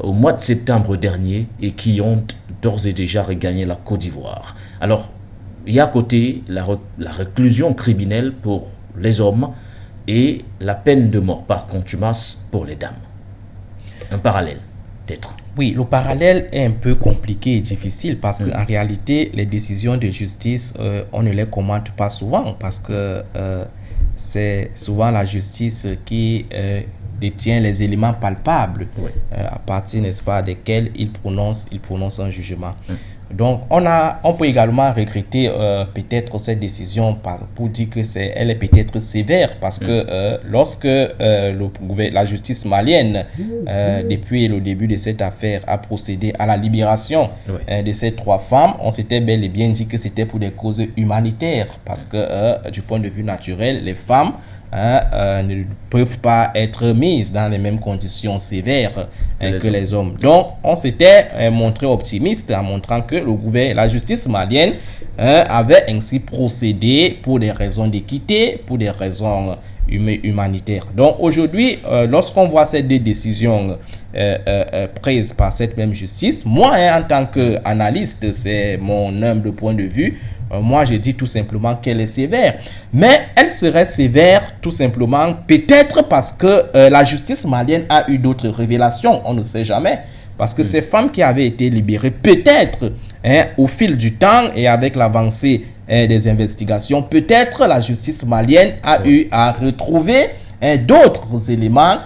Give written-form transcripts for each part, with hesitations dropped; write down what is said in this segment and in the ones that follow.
au mois de septembre dernier et qui ont d'ores et déjà regagné la Côte d'Ivoire. Alors, il y a à côté la réclusion criminelle pour les hommes et la peine de mort par contumace pour les dames. Un parallèle, peut-être. Oui, le parallèle est un peu compliqué et difficile parce qu'en réalité, les décisions de justice, on ne les commente pas souvent parce que c'est souvent la justice qui détient les éléments palpables à partir, n'est-ce pas, desquels il prononce un jugement. Donc, on peut également regretter peut-être cette décision pour dire que elle est peut-être sévère parce que lorsque la justice malienne, depuis le début de cette affaire, a procédé à la libération de ces 3 femmes, on s'était bel et bien dit que c'était pour des causes humanitaires parce que du point de vue naturel, les femmes ne peuvent pas être mises dans les mêmes conditions sévères que les hommes. Donc, on s'était montré optimiste en montrant que la justice malienne avait ainsi procédé pour des raisons d'équité, pour des raisons humanitaires. Donc, aujourd'hui, lorsqu'on voit ces 2 décisions prises par cette même justice, moi, en tant qu'analyste, c'est mon humble point de vue, moi, je dis tout simplement qu'elle est sévère. Mais elle serait sévère tout simplement peut-être parce que la justice malienne a eu d'autres révélations. On ne sait jamais. Parce que ces femmes qui avaient été libérées, peut-être, au fil du temps et avec l'avancée des investigations, peut-être la justice malienne a eu à retrouver d'autres éléments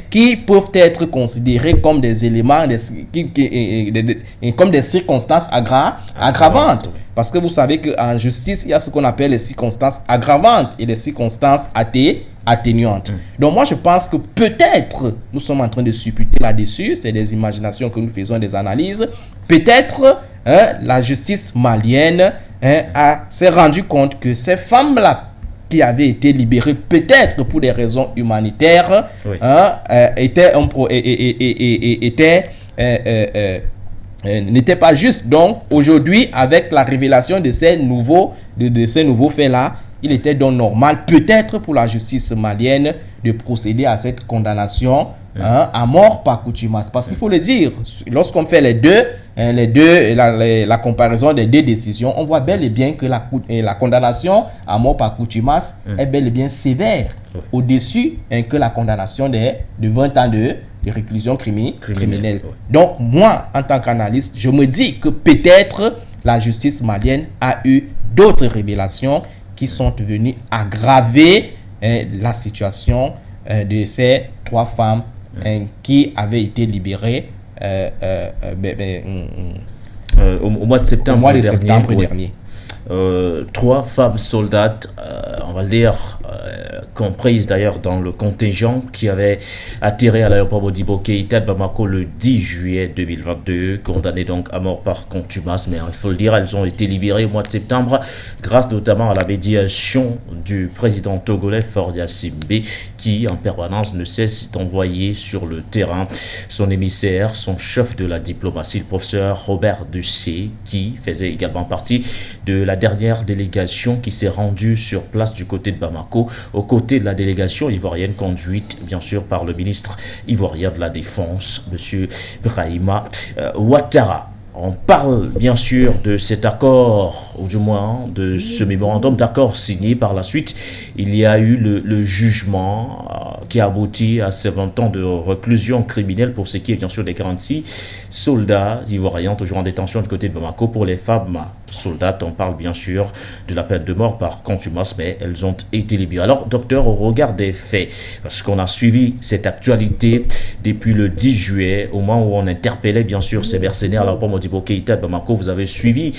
qui peuvent être considérés comme des éléments, comme des circonstances aggravantes. Parce que vous savez qu'en justice, il y a ce qu'on appelle les circonstances aggravantes et les circonstances atténuantes. Donc moi, je pense que peut-être, nous sommes en train de supputer là-dessus, c'est des imaginations que nous faisons, des analyses, peut-être la justice malienne s'est rendu compte que ces femmes-là, qui avaient été libérées peut-être pour des raisons humanitaires, n'était pas juste. Donc aujourd'hui, avec la révélation de ces nouveaux faits-là, il était donc normal peut-être pour la justice malienne de procéder à cette condamnation à mort par contumace. Parce qu'il faut le dire, lorsqu'on fait la comparaison des 2 décisions, on voit bel et bien que la condamnation à mort par contumace est bel et bien sévère, au-dessus que la condamnation de 20 ans de réclusion criminelle. Donc moi, en tant qu'analyste, je me dis que peut-être la justice malienne a eu d'autres révélations qui sont venues aggraver la situation de ces 3 femmes qui avaient été libérées au mois de septembre dernier. 3 femmes soldates, on va le dire, comprises d'ailleurs dans le contingent qui avait atterri à l'aéroport Modibo Keïta de Bamako le 10 juillet 2022, condamnées donc à mort par contumace, mais il faut le dire, elles ont été libérées au mois de septembre grâce notamment à la médiation du président togolais Faure Gnassingbé qui en permanence ne cesse d'envoyer sur le terrain son émissaire, son chef de la diplomatie, le professeur Robert Ducé, qui faisait également partie de la dernière délégation qui s'est rendue sur place du côté de Bamako, aux côtés de la délégation ivoirienne conduite bien sûr par le ministre ivoirien de la Défense, M. Brahima Ouattara. On parle bien sûr de cet accord, ou du moins de ce mémorandum d'accord signé par la suite. Il y a eu le jugement qui a abouti à ces 20 ans de réclusion criminelle pour ce qui est bien sûr des 46 soldats ivoiriens toujours en détention du côté de Bamako. Pour les femmes soldates, on parle bien sûr de la peine de mort par contumace, mais elles ont été libérées. Alors, docteur, au regard des faits, parce qu'on a suivi cette actualité depuis le 10 juillet, au moment où on interpellait bien sûr ces mercenaires à l'aéroport Modibo Keïta de Bamako, vous avez suivi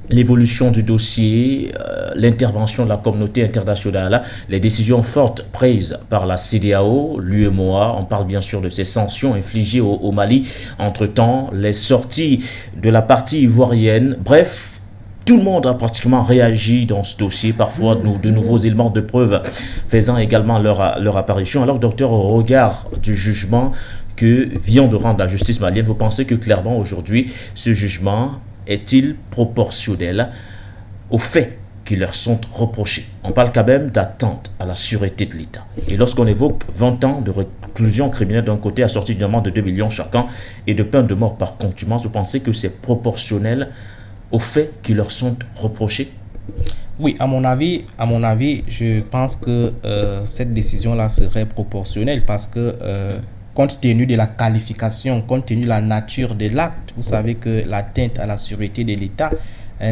l'évolution du dossier, l'intervention de la communauté internationale, les décisions fortes prises par la CEDEAO, l'UEMOA, on parle bien sûr de ces sanctions infligées au Mali, entre-temps, les sorties de la partie ivoirienne, bref, tout le monde a pratiquement réagi dans ce dossier, parfois de nouveaux éléments de preuve faisant également leur apparition. Alors, docteur, au regard du jugement que vient de rendre la justice malienne, vous pensez que clairement aujourd'hui, ce jugement est-il proportionnel aux faits qui leur sont reprochés. On parle quand même d'atteinte à la sûreté de l'État. Et lorsqu'on évoque 20 ans de réclusion criminelle d'un côté, assorti d'une amende de 2 millions chacun et de peine de mort par contumace, vous pensez que c'est proportionnel aux faits qui leur sont reprochés? Oui, à mon avis, je pense que cette décision-là serait proportionnelle parce que compte tenu de la qualification, compte tenu de la nature de l'acte, vous savez que l'atteinte à la sûreté de l'État,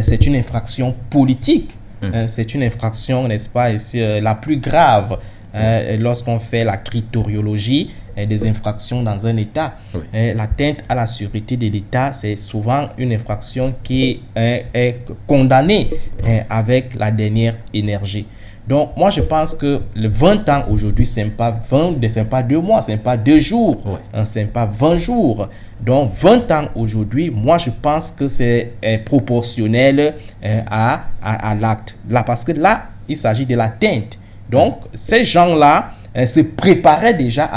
c'est une infraction politique. C'est une infraction, n'est-ce pas, la plus grave lorsqu'on fait la critoriologie des infractions dans un État. L'atteinte à la sûreté de l'État, c'est souvent une infraction qui est condamnée avec la dernière énergie. Donc, moi, je pense que le 20 ans aujourd'hui, ce n'est pas 2 mois, ce n'est pas 2 jours, ce n'est pas 20 jours. Donc, 20 ans aujourd'hui, moi, je pense que c'est proportionnel à l'acte. Là, parce que là, il s'agit de l'atteinte. Donc, ces gens-là se préparaient déjà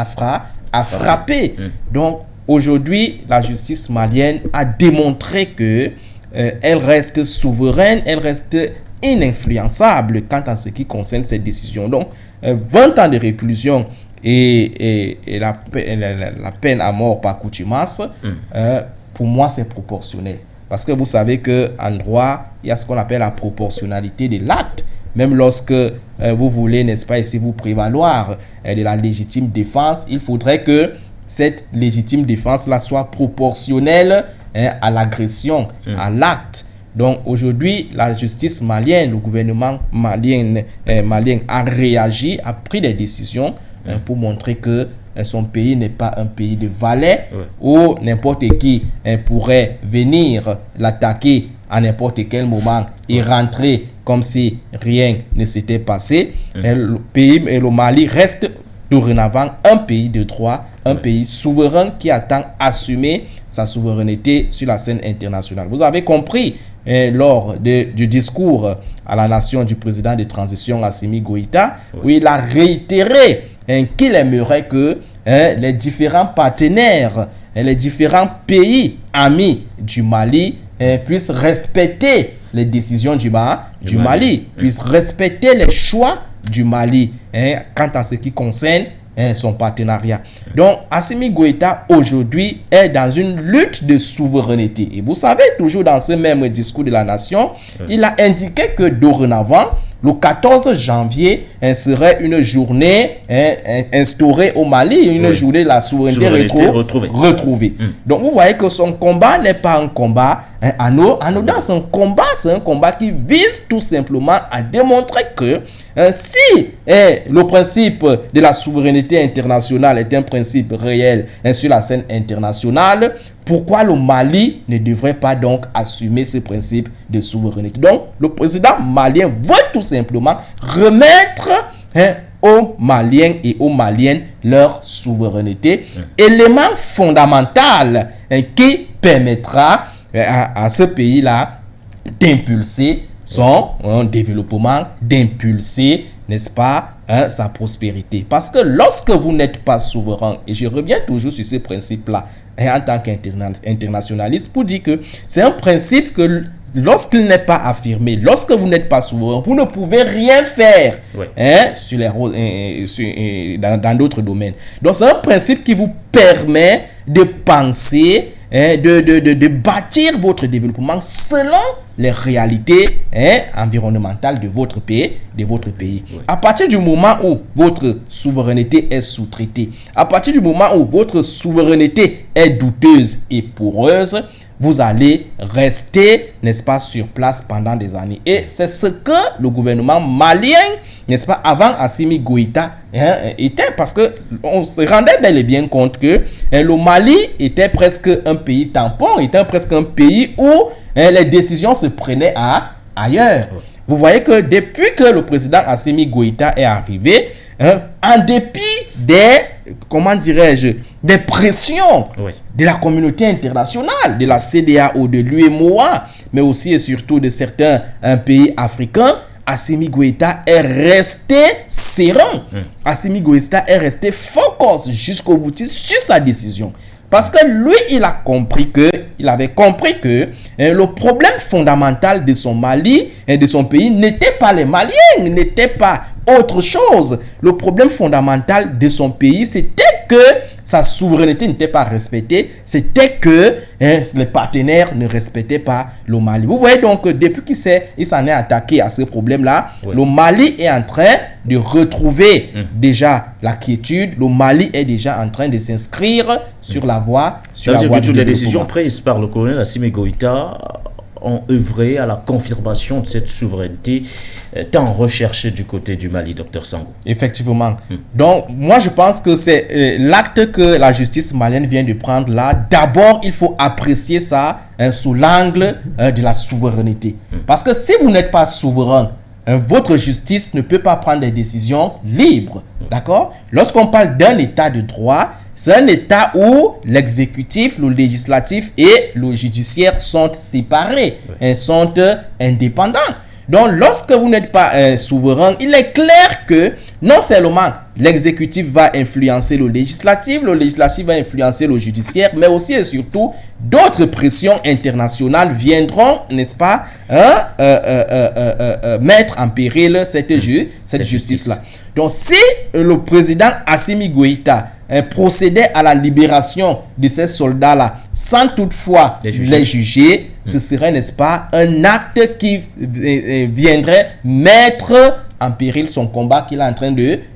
à frapper. Donc, aujourd'hui, la justice malienne a démontré que elle reste souveraine, elle reste ininfluençable quant à ce qui concerne cette décision. Donc, 20 ans de réclusion et la peine à mort par contumace, pour moi, c'est proportionnel. Parce que vous savez qu'en droit, il y a ce qu'on appelle la proportionnalité de l'acte. Même lorsque vous voulez, n'est-ce pas, ici vous prévaloir de la légitime défense, il faudrait que cette légitime défense-là soit proportionnelle à l'agression, à l'acte. Donc aujourd'hui, la justice malienne, le gouvernement malien a réagi, a pris des décisions pour montrer que son pays n'est pas un pays de valets où n'importe qui pourrait venir l'attaquer à n'importe quel moment et rentrer comme si rien ne s'était passé. Le Mali reste dorénavant un pays de droit, un pays souverain qui attend assumer sa souveraineté sur la scène internationale. Vous avez compris lors du discours à la nation du président de transition Assimi Goïta, où il a réitéré qu'il aimerait que les différents partenaires, les différents pays amis du Mali puissent respecter les décisions du Mali, puissent respecter les choix du Mali quant à ce qui concerne son partenariat. Donc, Assimi Goïta aujourd'hui est dans une lutte de souveraineté. Et vous savez, toujours dans ce même discours de la nation, il a indiqué que dorénavant, le 14 janvier serait une journée instaurée au Mali, une journée de la souveraineté retrouvée. Donc, vous voyez que son combat n'est pas un combat anodin, c'est un combat qui vise tout simplement à démontrer que si le principe de la souveraineté internationale est un principe réel sur la scène internationale, pourquoi le Mali ne devrait pas donc assumer ce principe de souveraineté? Donc, le président malien veut tout simplement remettre aux Maliens et aux Maliennes leur souveraineté, élément fondamental qui permettra à ce pays-là d'impulser son développement, d'impulser, n'est-ce pas, sa prospérité. Parce que lorsque vous n'êtes pas souverain, et je reviens toujours sur ce principe-là, en tant qu'internationaliste, pour dire que c'est un principe que lorsqu'il n'est pas affirmé, lorsque vous n'êtes pas souverain, vous ne pouvez rien faire sur dans d'autres domaines. Donc c'est un principe qui vous permet de penser, de bâtir votre développement selon les réalités environnementales de votre pays. À partir du moment où votre souveraineté est sous-traitée, à partir du moment où votre souveraineté est douteuse et poreuse, vous allez rester, n'est-ce pas, sur place pendant des années. Et c'est ce que le gouvernement malien, n'est-ce pas, avant Assimi Goïta, était, parce qu'on se rendait bel et bien compte que le Mali était presque un pays tampon, était presque un pays où les décisions se prenaient ailleurs. Vous voyez que depuis que le président Assimi Goïta est arrivé, en dépit des pressions de la communauté internationale, de la CEDEAO, de l'UEMOA, mais aussi et surtout de certains pays africains, Assimi Goïta est resté serein. Assimi Goïta est resté focus jusqu'au bout sur sa décision. Parce que lui, il avait compris que le problème fondamental de son Mali et de son pays n'était pas les Maliens, n'était pas autre chose. Le problème fondamental de son pays, c'était que sa souveraineté n'était pas respectée, c'était que les partenaires ne respectaient pas le Mali. Vous voyez donc, depuis qu'il s'en est attaqué à ce problème-là, le Mali est en train de retrouver déjà la quiétude. Le Mali est déjà en train de s'inscrire sur la voie du développement. Toutes les décisions prises par le colonel Assimi Goïta ont œuvré à la confirmation de cette souveraineté tant recherchée du côté du Mali, Dr Sango. Effectivement. Donc, moi, je pense que c'est l'acte que la justice malienne vient de prendre là. D'abord, il faut apprécier ça sous l'angle de la souveraineté. Parce que si vous n'êtes pas souverain, votre justice ne peut pas prendre des décisions libres. D'accord? Lorsqu'on parle d'un état de droit, c'est un état où l'exécutif, le législatif et le judiciaire sont séparés, sont indépendants. Donc, lorsque vous n'êtes pas souverain, il est clair que non seulement l'exécutif va influencer le législatif va influencer le judiciaire, mais aussi et surtout, d'autres pressions internationales viendront, n'est-ce pas, mettre en péril cette justice-là. Donc, si le président Assimi Goïta procédait à la libération de ces soldats-là sans toutefois les juger, ce serait, n'est-ce pas, un acte qui viendrait mettre en péril son combat qu'il est en train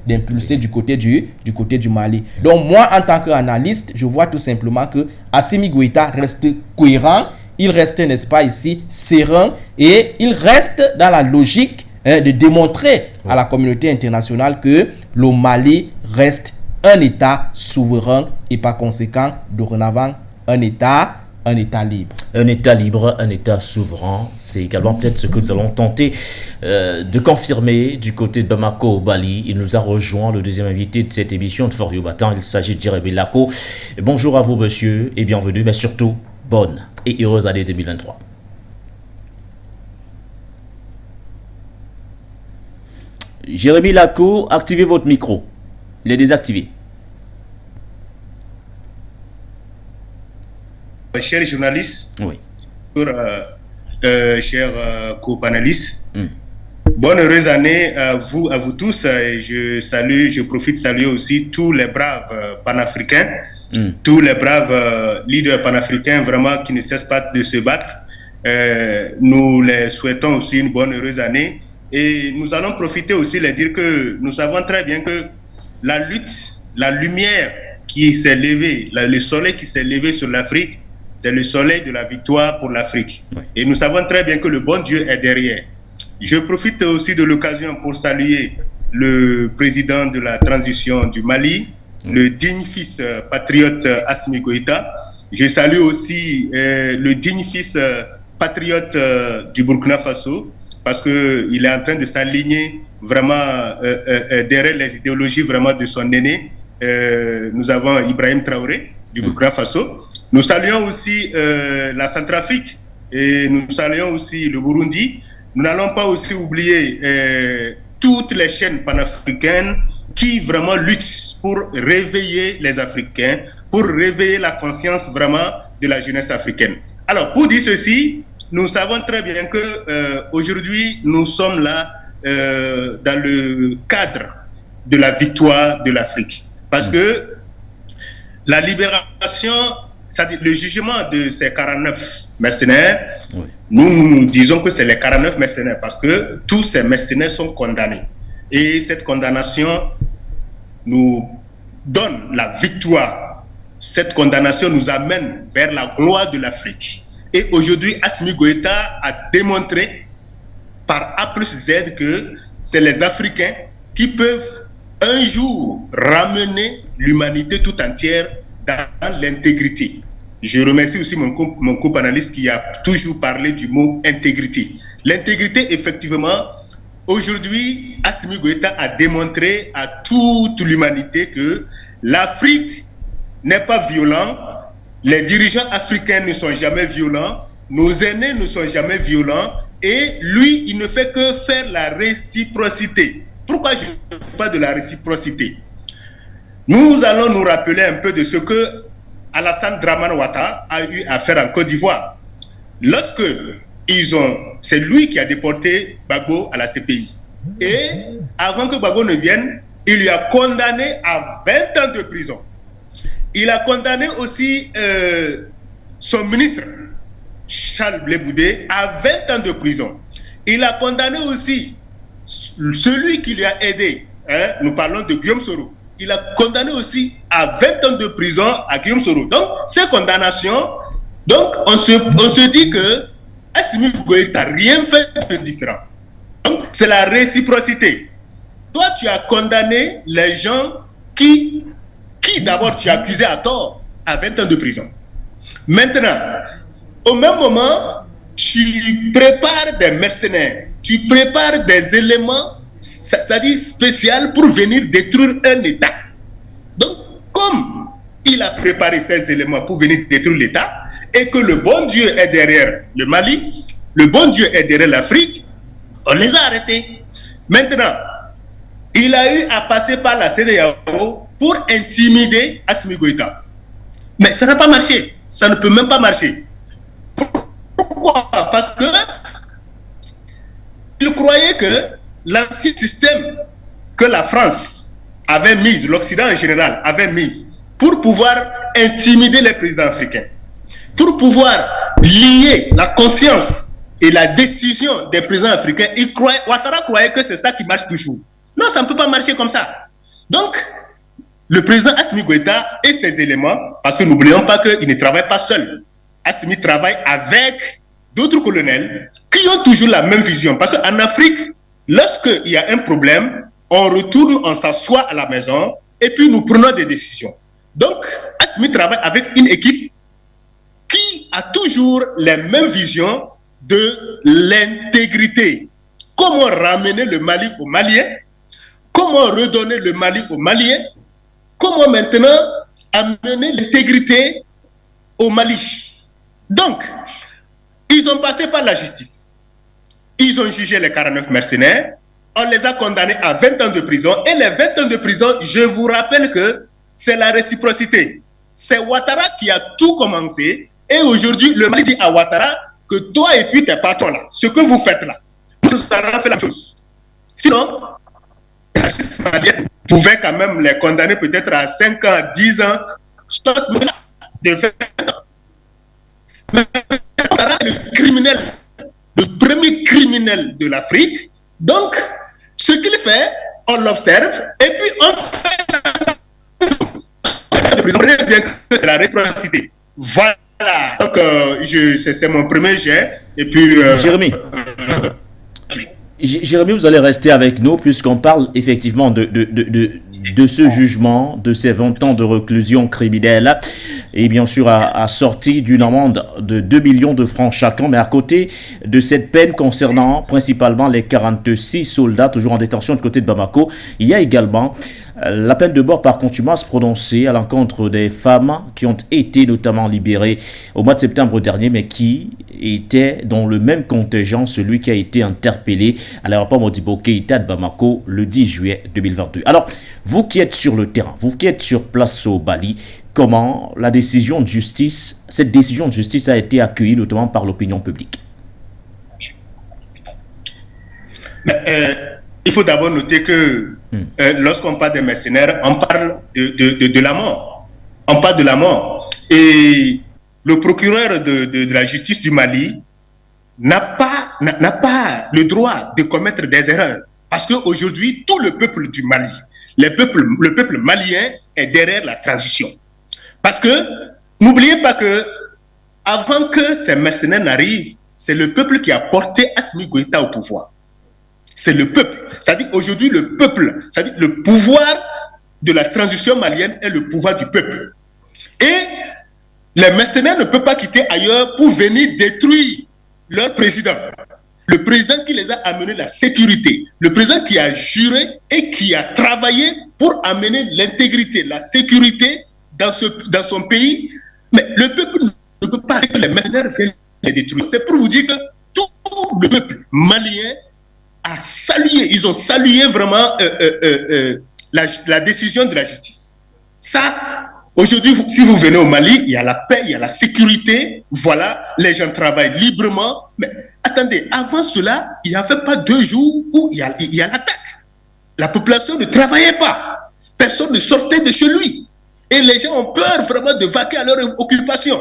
d'impulser du côté du Mali. Donc moi, en tant qu'analyste, je vois tout simplement que Assimi Goïta reste cohérent, il reste, n'est-ce pas, ici, serein, et il reste dans la logique de démontrer à la communauté internationale que le Mali reste un État souverain et par conséquent, dorénavant, un État libre. Un État libre, un État souverain, c'est également peut-être ce que nous allons tenter de confirmer du côté de Bamako au Bali. Il nous a rejoint, le deuxième invité de cette émission de Fort Yobatan. Il s'agit de Jérémy Lako. Bonjour à vous, monsieur, et bienvenue, mais surtout, bonne et heureuse année 2023. Jérémy Lako, activez votre micro. Il est désactivé. Chers journalistes, oui. Chers co-panélistes, bonne heureuse année à vous tous. Je profite de saluer aussi tous les braves panafricains, tous les braves leaders panafricains vraiment qui ne cessent pas de se battre. Nous les souhaitons aussi une bonne heureuse année et nous allons profiter aussi de dire que nous savons très bien que la lutte, la lumière qui s'est levée, le soleil qui s'est levé sur l'Afrique, c'est le soleil de la victoire pour l'Afrique. Oui. Et nous savons très bien que le bon Dieu est derrière. Je profite aussi de l'occasion pour saluer le président de la transition du Mali, le digne fils patriote Assimi Goïta. Je salue aussi le digne fils patriote du Burkina Faso, parce qu'il est en train de s'aligner vraiment derrière les idéologies vraiment de son aîné. Nous avons Ibrahim Traoré du Burkina Faso. Nous saluons aussi la Centrafrique et nous saluons aussi le Burundi. Nous n'allons pas aussi oublier toutes les chaînes panafricaines qui vraiment luttent pour réveiller les Africains, pour réveiller la conscience vraiment de la jeunesse africaine. Alors, pour dire ceci, nous savons très bien que aujourd'hui, nous sommes là dans le cadre de la victoire de l'Afrique. Parce que la libération, c'est-à-dire le jugement de ces 49 mercenaires, nous disons que c'est les 49 mercenaires parce que tous ces mercenaires sont condamnés. Et cette condamnation nous donne la victoire. Cette condamnation nous amène vers la gloire de l'Afrique. Et aujourd'hui, Assimi Goïta a démontré par A plus Z que c'est les Africains qui peuvent un jour ramener l'humanité tout entière dans l'intégrité. Je remercie aussi mon co-panéliste qui a toujours parlé du mot intégrité. L'intégrité, effectivement, aujourd'hui, Assimi Goïta a démontré à toute l'humanité que l'Afrique n'est pas violente, les dirigeants africains ne sont jamais violents, nos aînés ne sont jamais violents, et lui, il ne fait que faire la réciprocité. Pourquoi je parle de la réciprocité? Nous allons nous rappeler un peu de ce que Alassane Dramane Ouattara a eu affaire en Côte d'Ivoire. Lorsque c'est lui qui a déporté Gbagbo à la CPI. Et avant que Gbagbo ne vienne, il lui a condamné à 20 ans de prison. Il a condamné aussi son ministre, Charles Blé Boudé, à 20 ans de prison. Il a condamné aussi celui qui lui a aidé, nous parlons de Guillaume Soro. Il a condamné aussi à 20 ans de prison à Guillaume Soro. Donc, ces condamnations, donc on se dit que Assimi Goïta n'a rien fait de différent. Donc, c'est la réciprocité. Toi, tu as condamné les gens qui d'abord tu as accusé à tort à 20 ans de prison. Maintenant, au même moment, tu prépares des mercenaires, tu prépares des éléments, c'est-à-dire spéciaux pour venir détruire un État. Donc, comme il a préparé ces éléments pour venir détruire l'État, et que le bon Dieu est derrière le Mali, le bon Dieu est derrière l'Afrique, on les a arrêtés. Maintenant, il a eu à passer par la CEDEAO pour intimider Assimi Goïta. Mais ça n'a pas marché. Ça ne peut même pas marcher. Pourquoi? Parce que il croyait que l'ancien système que la France avait mis, l'Occident en général avait mis, pour pouvoir intimider les présidents africains, pour pouvoir lier la conscience et la décision des présidents africains, Ouattara croyait que c'est ça qui marche toujours. Non, ça ne peut pas marcher comme ça. Donc, le président Assimi Goïta et ses éléments, parce que n'oublions pas qu'il ne travaille pas seul. Assimi travaille avec d'autres colonels qui ont toujours la même vision. Parce qu'en Afrique, lorsqu'il y a un problème, on retourne, on s'assoit à la maison et puis nous prenons des décisions. Donc, Assimi travaille avec une équipe qui a toujours les mêmes visions de l'intégrité. Comment ramener le Mali aux Maliens? Comment redonner le Mali aux Maliens? Comment maintenant amener l'intégrité au Mali? Donc, ils ont passé par la justice. Ils ont jugé les 49 mercenaires. On les a condamnés à 20 ans de prison. Et les 20 ans de prison, je vous rappelle que c'est la réciprocité. C'est Ouattara qui a tout commencé. Et aujourd'hui, le Mali dit à Ouattara que toi et puis tes patrons là, ce que vous faites là, nous avons fait la même chose. Sinon, la justice malienne pouvait quand même les condamner peut-être à 5 ans, 10 ans, de 20 ans. Mais Ouattara est le criminel, le premier criminel de l'Afrique. Donc, ce qu'il fait, on l'observe et puis on fait bien que c'est la réciprocité. Voilà. Donc, c'est mon premier jet. Et puis, Jérémy, vous allez rester avec nous puisqu'on parle effectivement de ce jugement, de ces 20 ans de réclusion criminelle et bien sûr assorti d'une amende de 2 millions de francs chacun. Mais à côté de cette peine concernant principalement les 46 soldats toujours en détention de côté de Bamako, il y a également la peine de mort par contumace prononcée à l'encontre des femmes qui ont été notamment libérées au mois de septembre dernier, mais qui étaient dans le même contingent, celui qui a été interpellé à l'aéroport Modibo Keïta de Bamako le 10 juillet 2022. Alors, vous qui êtes sur le terrain, vous qui êtes sur place au Mali, comment cette décision de justice a été accueillie notamment par l'opinion publique? Il faut d'abord noter que lorsqu'on parle des mercenaires, on parle de la mort. On parle de la mort. Et le procureur de la justice du Mali n'a pas le droit de commettre des erreurs. Parce qu'aujourd'hui, tout le peuple du Mali, le peuple malien est derrière la transition. Parce que, n'oubliez pas que, avant que ces mercenaires n'arrivent, c'est le peuple qui a porté Assimi Goïta au pouvoir. C'est le peuple. C'est-à-dire aujourd'hui le peuple, c'est-à-dire le pouvoir de la transition malienne est le pouvoir du peuple. Et les mercenaires ne peuvent pas quitter ailleurs pour venir détruire leur président. Le président qui les a amenés la sécurité. Le président qui a juré et qui a travaillé pour amener l'intégrité, la sécurité dans son pays. Mais le peuple ne peut pas que les mercenaires viennent les détruire. C'est pour vous dire que tout le peuple malien a salué, ils ont salué vraiment la décision de la justice. Ça, Aujourd'hui, si vous venez au Mali, il y a la paix, il y a la sécurité, voilà, les gens travaillent librement. Mais attendez, avant cela, il n'y avait pas 2 jours où il y a l'attaque. La population ne travaillait pas. Personne ne sortait de chez lui. Et les gens ont peur vraiment de vaquer à leur occupation.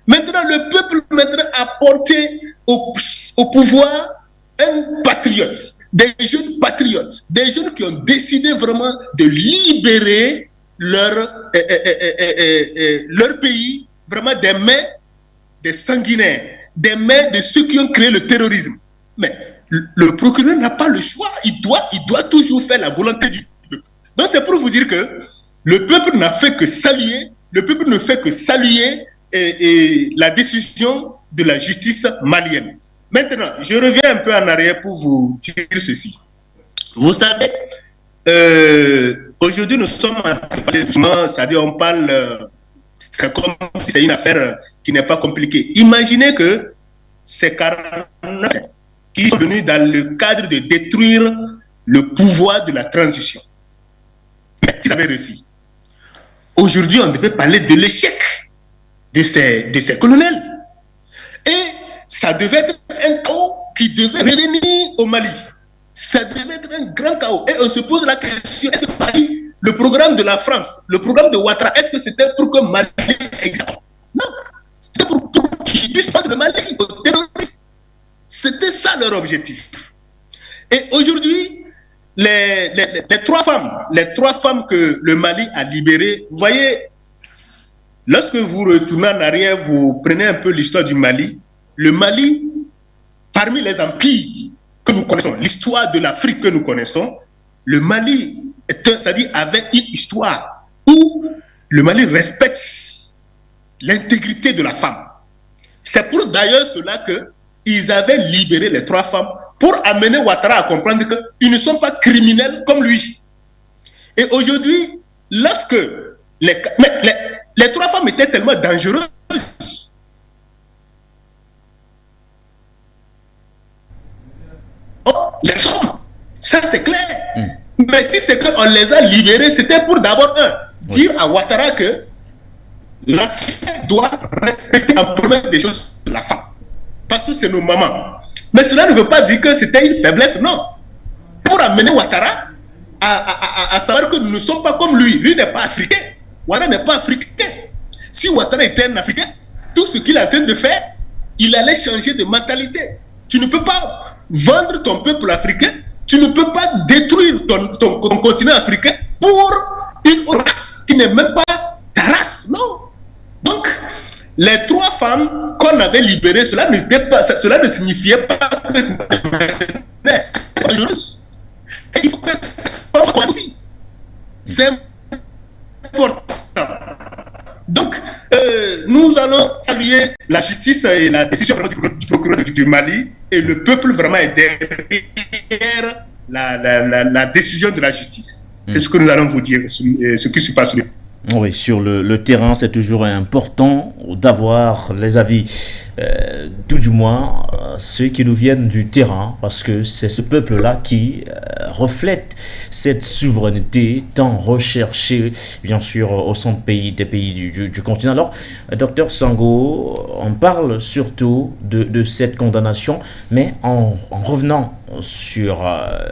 Maintenant, le peuple maintenant a porté au pouvoir un patriote, des jeunes patriotes, des jeunes qui ont décidé vraiment de libérer leur pays, vraiment des mains des sanguinaires, des mains de ceux qui ont créé le terrorisme. Mais le procureur n'a pas le choix, il doit toujours faire la volonté du peuple. Donc c'est pour vous dire que le peuple n'a fait que saluer, la décision de la justice malienne. Maintenant, je reviens un peu en arrière pour vous dire ceci. Vous savez, aujourd'hui, nous sommes en train, c'est-à-dire on parle, c'est comme si c'est une affaire qui n'est pas compliquée. Imaginez que ces 49 qui sont venus dans le cadre de détruire le pouvoir de la transition. Mais ils avaient réussi. Aujourd'hui, on devait parler de l'échec de ces colonels. Et ça devait être un chaos qui devait revenir au Mali. Ça devait être un grand chaos. Et on se pose la question, est-ce que Mali, le programme de la France, le programme de Ouattara, est-ce que c'était pour que Mali existe? Non. C'était pour qu'ils puissent faire de Mali aux terroristes. C'était ça leur objectif. Et aujourd'hui, les trois femmes que le Mali a libérées, vous voyez, lorsque vous retournez en arrière, vous prenez un peu l'histoire du Mali. Le Mali, parmi les empires que nous connaissons, l'histoire de l'Afrique que nous connaissons, le Mali c'est-à-dire avait une histoire où le Mali respecte l'intégrité de la femme. C'est pour d'ailleurs cela qu'ils avaient libéré les 3 femmes pour amener Ouattara à comprendre qu'ils ne sont pas criminels comme lui. Et aujourd'hui, lorsque les 3 femmes étaient tellement dangereuses, les hommes, ça c'est clair. Mais si c'est qu'on les a libérés, c'était pour d'abord dire à Ouattara que l'Afrique doit respecter en première des choses la femme. Parce que c'est nos mamans. Mais cela ne veut pas dire que c'était une faiblesse, non. Pour amener Ouattara à savoir que nous ne sommes pas comme lui. Lui n'est pas africain. Ouattara n'est pas africain. Si Ouattara était un Africain, tout ce qu'il est en train de faire, il allait changer de mentalité. Tu ne peux pas vendre ton peuple africain, tu ne peux pas détruire ton continent africain pour une race qui n'est même pas ta race, non. Donc, les 3 femmes qu'on avait libérées, cela ne signifiait pas que c'était et il faut que ça aussi. C'est important. Donc, nous allons saluer la justice et la décision du procureur du Mali, et le peuple vraiment est derrière la décision de la justice. C'est ce que nous allons vous dire, ce qui se passe. Oui, sur le terrain, c'est toujours important d'avoir les avis, tout du moins ceux qui nous viennent du terrain, parce que c'est ce peuple-là qui reflète cette souveraineté tant recherchée, bien sûr, au sein des pays du continent. Alors, docteur Sango, on parle surtout de cette condamnation, mais en revenant sur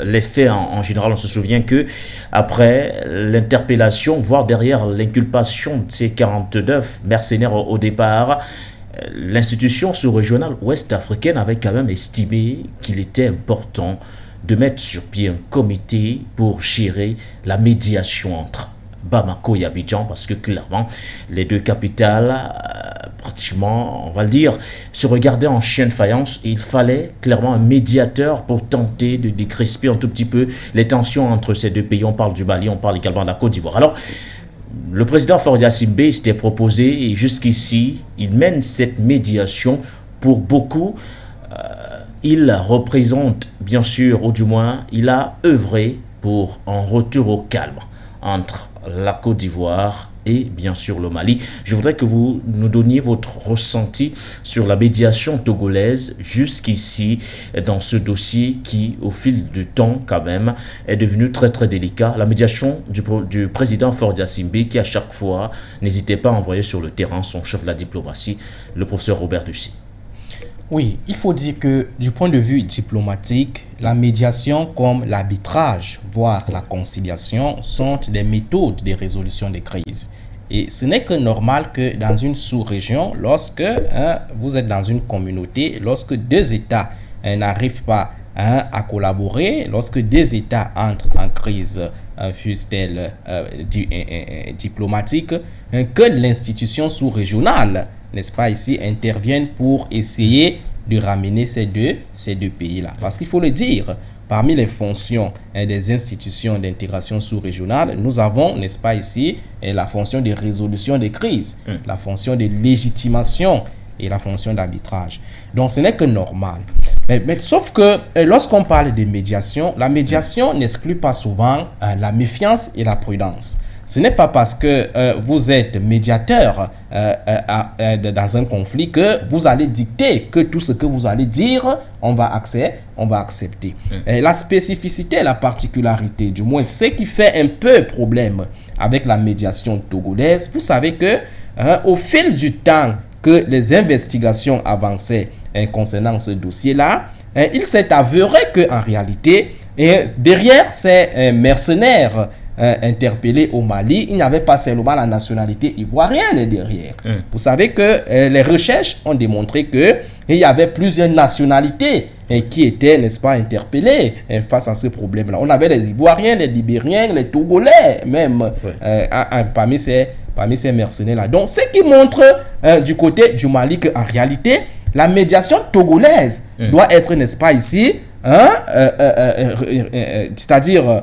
les faits en général, on se souvient que après l'interpellation, voire derrière l'inculpation de ces 49 mercenaires au départ, l'institution sous-régionale ouest-africaine avait quand même estimé qu'il était important de mettre sur pied un comité pour gérer la médiation entre Bamako et Abidjan, parce que clairement, les 2 capitales, pratiquement, on va le dire, se regardaient en chien de faïence, et il fallait clairement un médiateur pour tenter de décrisper un tout petit peu les tensions entre ces 2 pays. On parle du Mali, on parle également de la Côte d'Ivoire. Alors, le président Faure Gnassingbé s'était proposé, et jusqu'ici, il mène cette médiation. Pour beaucoup, il représente, bien sûr, ou du moins, il a œuvré pour un retour au calme entre la Côte d'Ivoire et bien sûr le Mali. Je voudrais que vous nous donniez votre ressenti sur la médiation togolaise jusqu'ici dans ce dossier qui, au fil du temps quand même, est devenu très très délicat. La médiation du président Faure Gnassingbé qui à chaque fois n'hésitait pas à envoyer sur le terrain son chef de la diplomatie, le professeur Robert Ducy. Oui, il faut dire que du point de vue diplomatique, la médiation comme l'arbitrage, voire la conciliation, sont des méthodes de résolution des crises. Et ce n'est que normal que dans une sous-région, lorsque vous êtes dans une communauté, lorsque deux États n'arrivent pas à collaborer, lorsque deux États entrent en crise, fût-elle diplomatique, que l'institution sous-régionale, n'est-ce pas, ici, interviennent pour essayer de ramener ces deux pays-là. Parce qu'il faut le dire, parmi les fonctions des institutions d'intégration sous-régionale, nous avons, n'est-ce pas, ici, la fonction de résolution des crises, la fonction de légitimation et la fonction d'arbitrage. Donc, ce n'est que normal. Mais sauf que lorsqu'on parle de médiation, la médiation n'exclut pas souvent la méfiance et la prudence. Ce n'est pas parce que vous êtes médiateur dans un conflit que vous allez dicter que tout ce que vous allez dire, on va accepter. La spécificité, la particularité, du moins, ce qui fait un peu problème avec la médiation togolaise, vous savez que au fil du temps que les investigations avançaient concernant ce dossier-là, il s'est avéré qu'en réalité, derrière ces mercenaires interpellés au Mali, il n'y avait pas seulement la nationalité ivoirienne derrière. Vous savez que les recherches ont démontré qu'il y avait plusieurs nationalités qui étaient, n'est-ce pas, interpellées face à ce problème-là. On avait les Ivoiriens, les Libériens, les Togolais, même parmi ces mercenaires-là. Donc, ce qui montre du côté du Mali qu'en réalité, la médiation togolaise doit être, n'est-ce pas, ici, c'est-à-dire,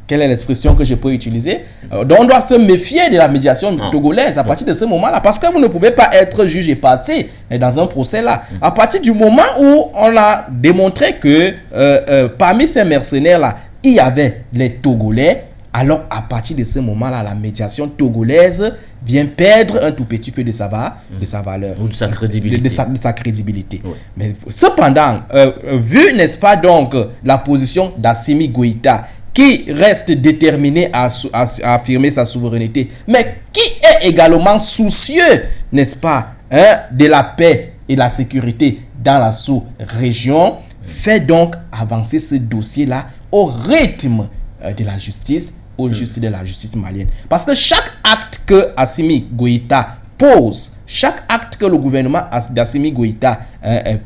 quelle est l'expression que je peux utiliser? Donc, on doit se méfier de la médiation togolaise à partir de ce moment-là, parce que vous ne pouvez pas être juge et partie dans un procès-là. À partir du moment où on a démontré que parmi ces mercenaires-là, il y avait les Togolais, alors à partir de ce moment-là, la médiation togolaise vient perdre un tout petit peu de sa valeur. Ou de sa crédibilité. De sa crédibilité. Oui. Mais cependant, vu, n'est-ce pas, donc, la position d'Assimi Goïta, qui reste déterminé à affirmer sa souveraineté, mais qui est également soucieux, n'est-ce pas, de la paix et de la sécurité dans la sous-région, fait donc avancer ce dossier-là au rythme de la justice, de la justice malienne. Parce que chaque acte que Assimi Goïta pose, chaque acte que le gouvernement d'Assimi Goïta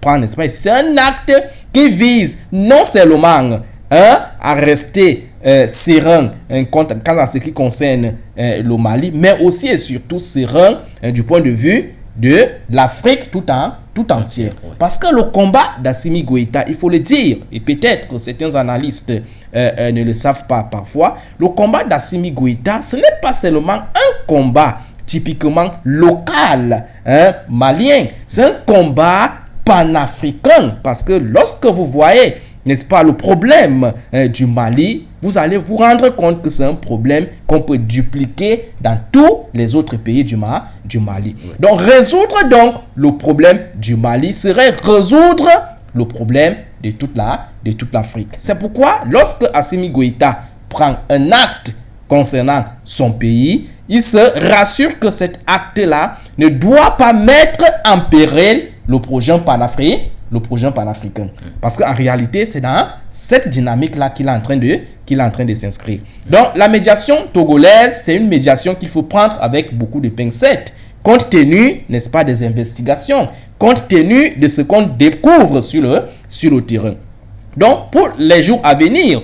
prend, n'est-ce pas, c'est un acte qui vise non seulement à rester serein quant à ce qui concerne le Mali, mais aussi et surtout serein du point de vue de l'Afrique tout entière. Parce que le combat d'Assimi Goïta, il faut le dire, et peut-être que certains analystes ne le savent pas parfois, le combat d'Assimi Goïta, ce n'est pas seulement un combat typiquement local, malien, c'est un combat panafricain. Parce que lorsque vous voyez, n'est-ce pas, le problème du Mali, vous allez vous rendre compte que c'est un problème qu'on peut dupliquer dans tous les autres pays du Mali. Oui. Donc, résoudre donc le problème du Mali serait résoudre le problème de toute l'Afrique. C'est pourquoi, lorsque Assimi Goïta prend un acte concernant son pays, il se rassure que cet acte-là ne doit pas mettre en péril le projet panafricain. Parce qu'en réalité, c'est dans cette dynamique-là qu'il est en train de s'inscrire. Donc, la médiation togolaise, c'est une médiation qu'il faut prendre avec beaucoup de pincettes, compte tenu, n'est-ce pas, des investigations, compte tenu de ce qu'on découvre sur le terrain. Donc, pour les jours à venir,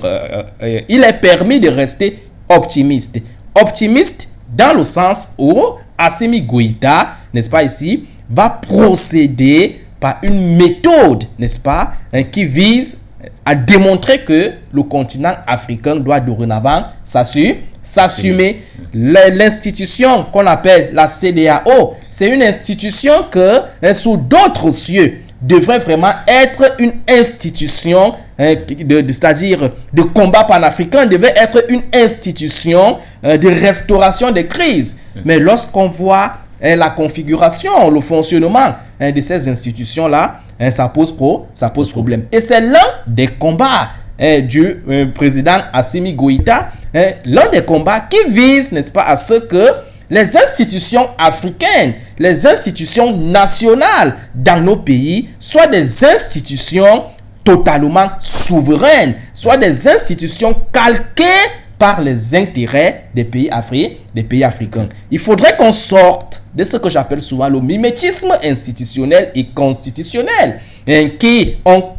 il est permis de rester optimiste. Optimiste dans le sens où Assimi Goïta, n'est-ce pas, ici, va procéder par une méthode, n'est-ce pas, qui vise à démontrer que le continent africain doit dorénavant s'assumer. L'institution qu'on appelle la CEDEAO, c'est une institution que, sous d'autres cieux, devrait vraiment être une institution c'est-à-dire de combat panafricain, devait être une institution de restauration des crises. Mais lorsqu'on voit la configuration, le fonctionnement de ces institutions-là, ça pose problème. Et c'est l'un des combats du président Assimi Goïta, l'un des combats qui vise, n'est-ce pas, à ce que les institutions africaines, les institutions nationales dans nos pays soient des institutions totalement souveraines, soient des institutions calquées par les intérêts des pays africains. Il faudrait qu'on sorte de ce que j'appelle souvent le mimétisme institutionnel et constitutionnel qui ont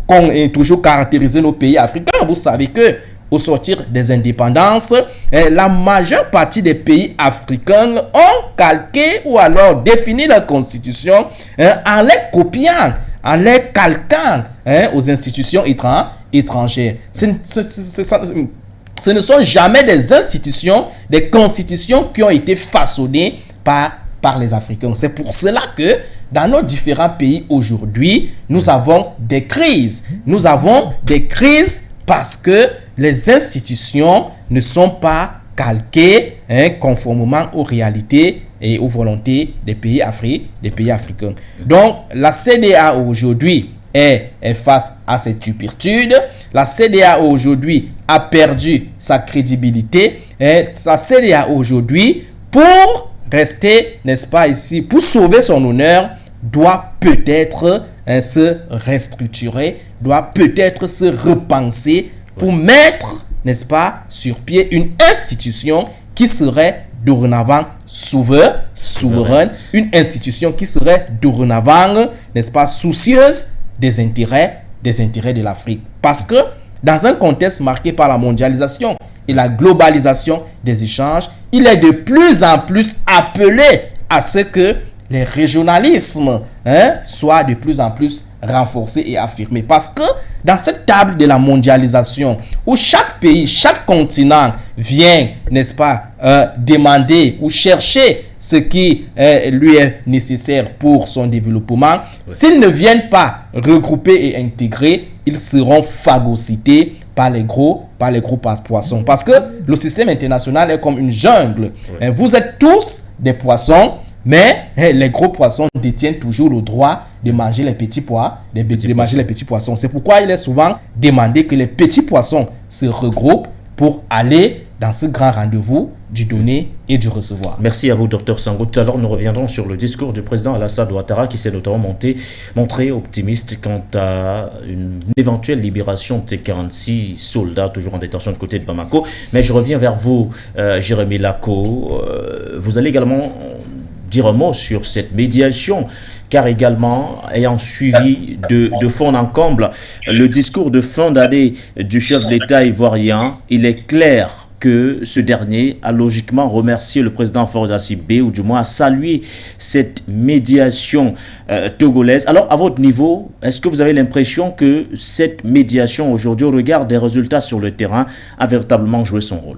toujours caractérisé nos pays africains. Vous savez que au sortir des indépendances, la majeure partie des pays africains ont calqué ou alors défini leur constitution en les copiant, en les calquant aux institutions étrangères. Ce ne sont jamais des institutions, des constitutions qui ont été façonnées par les Africains. C'est pour cela que dans nos différents pays aujourd'hui, nous avons des crises. Nous avons des crises parce que les institutions ne sont pas calquées conformément aux réalités et aux volontés des pays africains. Donc, la CEDEAO aujourd'hui est face à cette turpitude. La CEDEAO aujourd'hui a perdu sa crédibilité. La CEDEAO aujourd'hui, pour rester, n'est-ce pas, ici, pour sauver son honneur, doit peut-être se restructurer, doit peut-être se repenser pour mettre, n'est-ce pas, sur pied une institution qui serait dorénavant souveraine, une institution qui serait dorénavant, n'est-ce pas, soucieuse des intérêts de l'Afrique. Parce que dans un contexte marqué par la mondialisation et la globalisation des échanges, il est de plus en plus appelé à ce que les régionalismes soient de plus en plus renforcés et affirmés. Parce que dans cette table de la mondialisation, où chaque pays, chaque continent vient, n'est-ce pas, demander ou chercher ce qui lui est nécessaire pour son développement, s'ils ne viennent pas regrouper et intégrer, ils seront phagocytés par les gros poissons. Parce que le système international est comme une jungle. Vous êtes tous des poissons, mais les gros poissons détiennent toujours le droit de manger les petits poissons. C'est pourquoi il est souvent demandé que les petits poissons se regroupent pour aller dans ce grand rendez-vous du donner et du recevoir. Merci à vous, Dr Sango. Tout à l'heure, nous reviendrons sur le discours du président Alassane Ouattara qui s'est notamment montré optimiste quant à une éventuelle libération de ces 46 soldats toujours en détention de côté de Bamako. Mais je reviens vers vous, Jérémy Lako. Vous allez également dire un mot sur cette médiation, car également, ayant suivi de fond en comble le discours de fin d'année du chef de l'État ivoirien, il est clair que ce dernier a logiquement remercié le président Forza Sibé, ou du moins a salué cette médiation togolaise. Alors, à votre niveau, est-ce que vous avez l'impression que cette médiation aujourd'hui, au regard des résultats sur le terrain, a véritablement joué son rôle?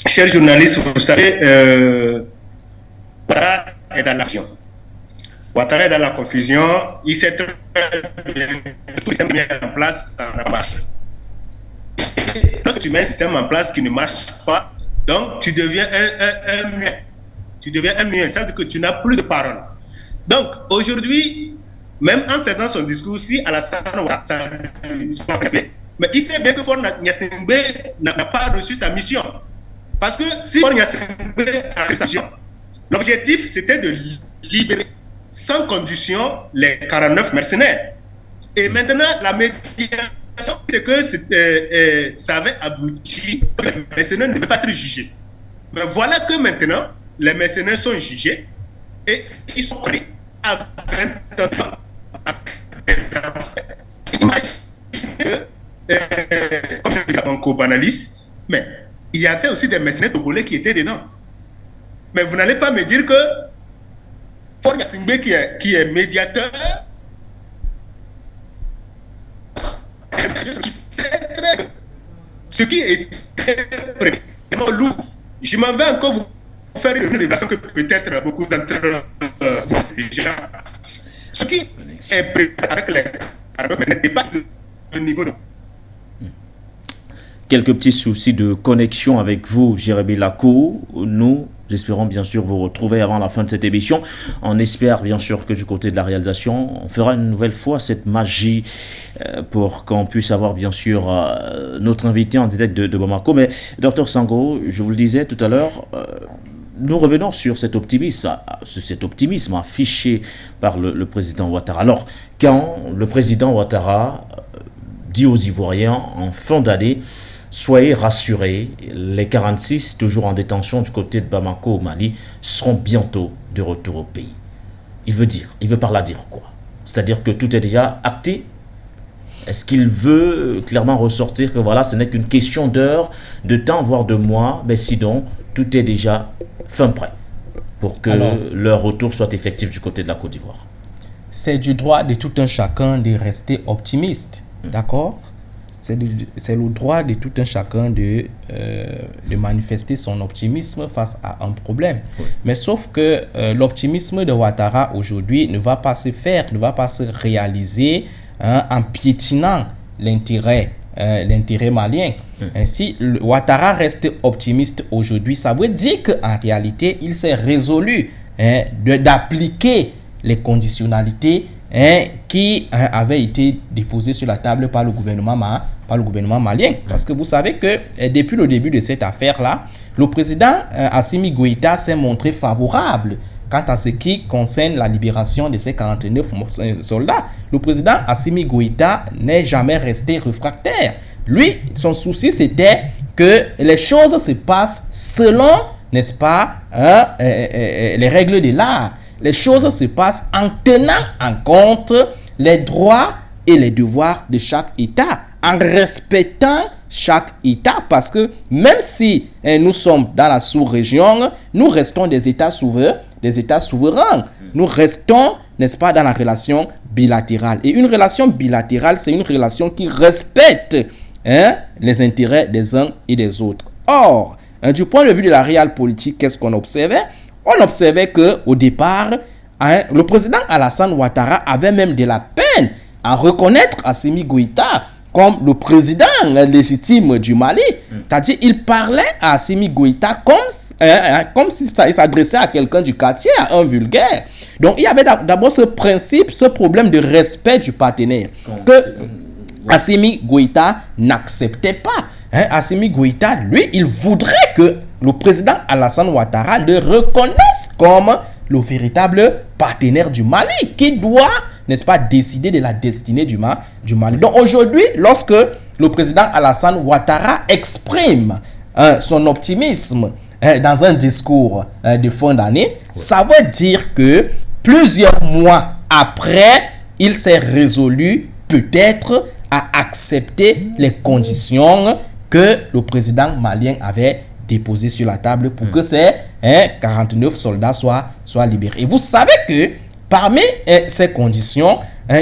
Chers journalistes, vous savez, Ouattara est dans l'action. Ouattara est dans la confusion. Il s'est très bien, tout s'est mis en place en marche. Lorsque tu mets un système en place qui ne marche pas, donc tu deviens un muet. Tu deviens un muet, ça veut dire que tu n'as plus de parole. Donc aujourd'hui, même en faisant son discours, si Alassane Ouattara, mais il sait bien que Faure Gnassingbé n'a pas reçu sa mission. Parce que si Faure Gnassingbé a reçu sa mission, l'objectif c'était de libérer sans condition les 49 mercenaires. Et maintenant, la médiation, c'est que ça avait abouti, que les mercenaires ne devaient pas être jugés. Mais voilà que maintenant, les mercenaires sont jugés et ils sont connus à 20 ans. Comme un co-banaliste, mais il y avait aussi des mercenaires togolais qui étaient dedans. Mais vous n'allez pas me dire que Faure Gnassingbé qui est médiateur, ce qui est vraiment lourd. Je m'en vais encore vous faire une révélation que peut-être beaucoup d'entre vous déjà. Ce qui est prêt avec les mais ne dépasse le niveau de... Quelques petits soucis de connexion avec vous, Jérémy Lacour. Nous espérons bien sûr vous retrouver avant la fin de cette émission. On espère bien sûr que du côté de la réalisation, on fera une nouvelle fois cette magie pour qu'on puisse avoir bien sûr notre invité en direct de Bamako. Mais Dr Sango, je vous le disais tout à l'heure, nous revenons sur cet optimisme affiché par le président Ouattara. Alors, quand le président Ouattara dit aux Ivoiriens en fin d'année, soyez rassurés, les 46 toujours en détention du côté de Bamako au Mali seront bientôt de retour au pays. Il veut par là dire quoi? C'est-à-dire que tout est déjà acté? Est-ce qu'il veut clairement ressortir que voilà, ce n'est qu'une question d'heure, de temps, voire de mois, mais sinon, tout est déjà fin prêt pour que leur retour soit effectif du côté de la Côte d'Ivoire? C'est du droit de tout un chacun de rester optimiste, d'accord? C'est le droit de tout un chacun de manifester son optimisme face à un problème. Oui. Mais sauf que l'optimisme de Ouattara aujourd'hui ne va pas se faire, ne va pas se réaliser en piétinant l'intérêt malien. Ainsi, Ouattara reste optimiste aujourd'hui. Ça veut dire qu'en réalité, il s'est résolu d'appliquer les conditionnalités qui avaient été déposées sur la table par le gouvernement malien. Parce que vous savez que depuis le début de cette affaire-là, le président Assimi Goïta s'est montré favorable quant à ce qui concerne la libération de ces 49 soldats. Le président Assimi Goïta n'est jamais resté réfractaire. Lui, son souci, c'était que les choses se passent selon, n'est-ce pas, les règles de l'art. Les choses se passent en tenant en compte les droits et les devoirs de chaque État, en respectant chaque État, parce que même si nous sommes dans la sous-région, nous restons des États souverains. Nous restons, n'est-ce pas, dans la relation bilatérale. Et une relation bilatérale, c'est une relation qui respecte les intérêts des uns et des autres. Or, du point de vue de la réelle politique, qu'est-ce qu'on observait? On observait qu'au départ, le président Alassane Ouattara avait même de la peine à reconnaître Assimi Goïta comme le président légitime du Mali. C'est-à-dire, il parlait à Assimi Goïta comme s'il s'adressait à quelqu'un du quartier, à un vulgaire. Donc, il y avait d'abord ce principe, ce problème de respect du partenaire que Assimi Goïta n'acceptait pas. Assimi Goïta, lui, il voudrait que le président Alassane Ouattara le reconnaisse comme le véritable partenaire du Mali, qui doit, n'est-ce pas, décider de la destinée du Mali. Donc aujourd'hui, lorsque le président Alassane Ouattara exprime son optimisme dans un discours de fin d'année, ça veut dire que plusieurs mois après, il s'est résolu peut-être à accepter les conditions que le président malien avait déposées sur la table pour que ces 49 soldats soient libérés. Et vous savez que parmi ces conditions,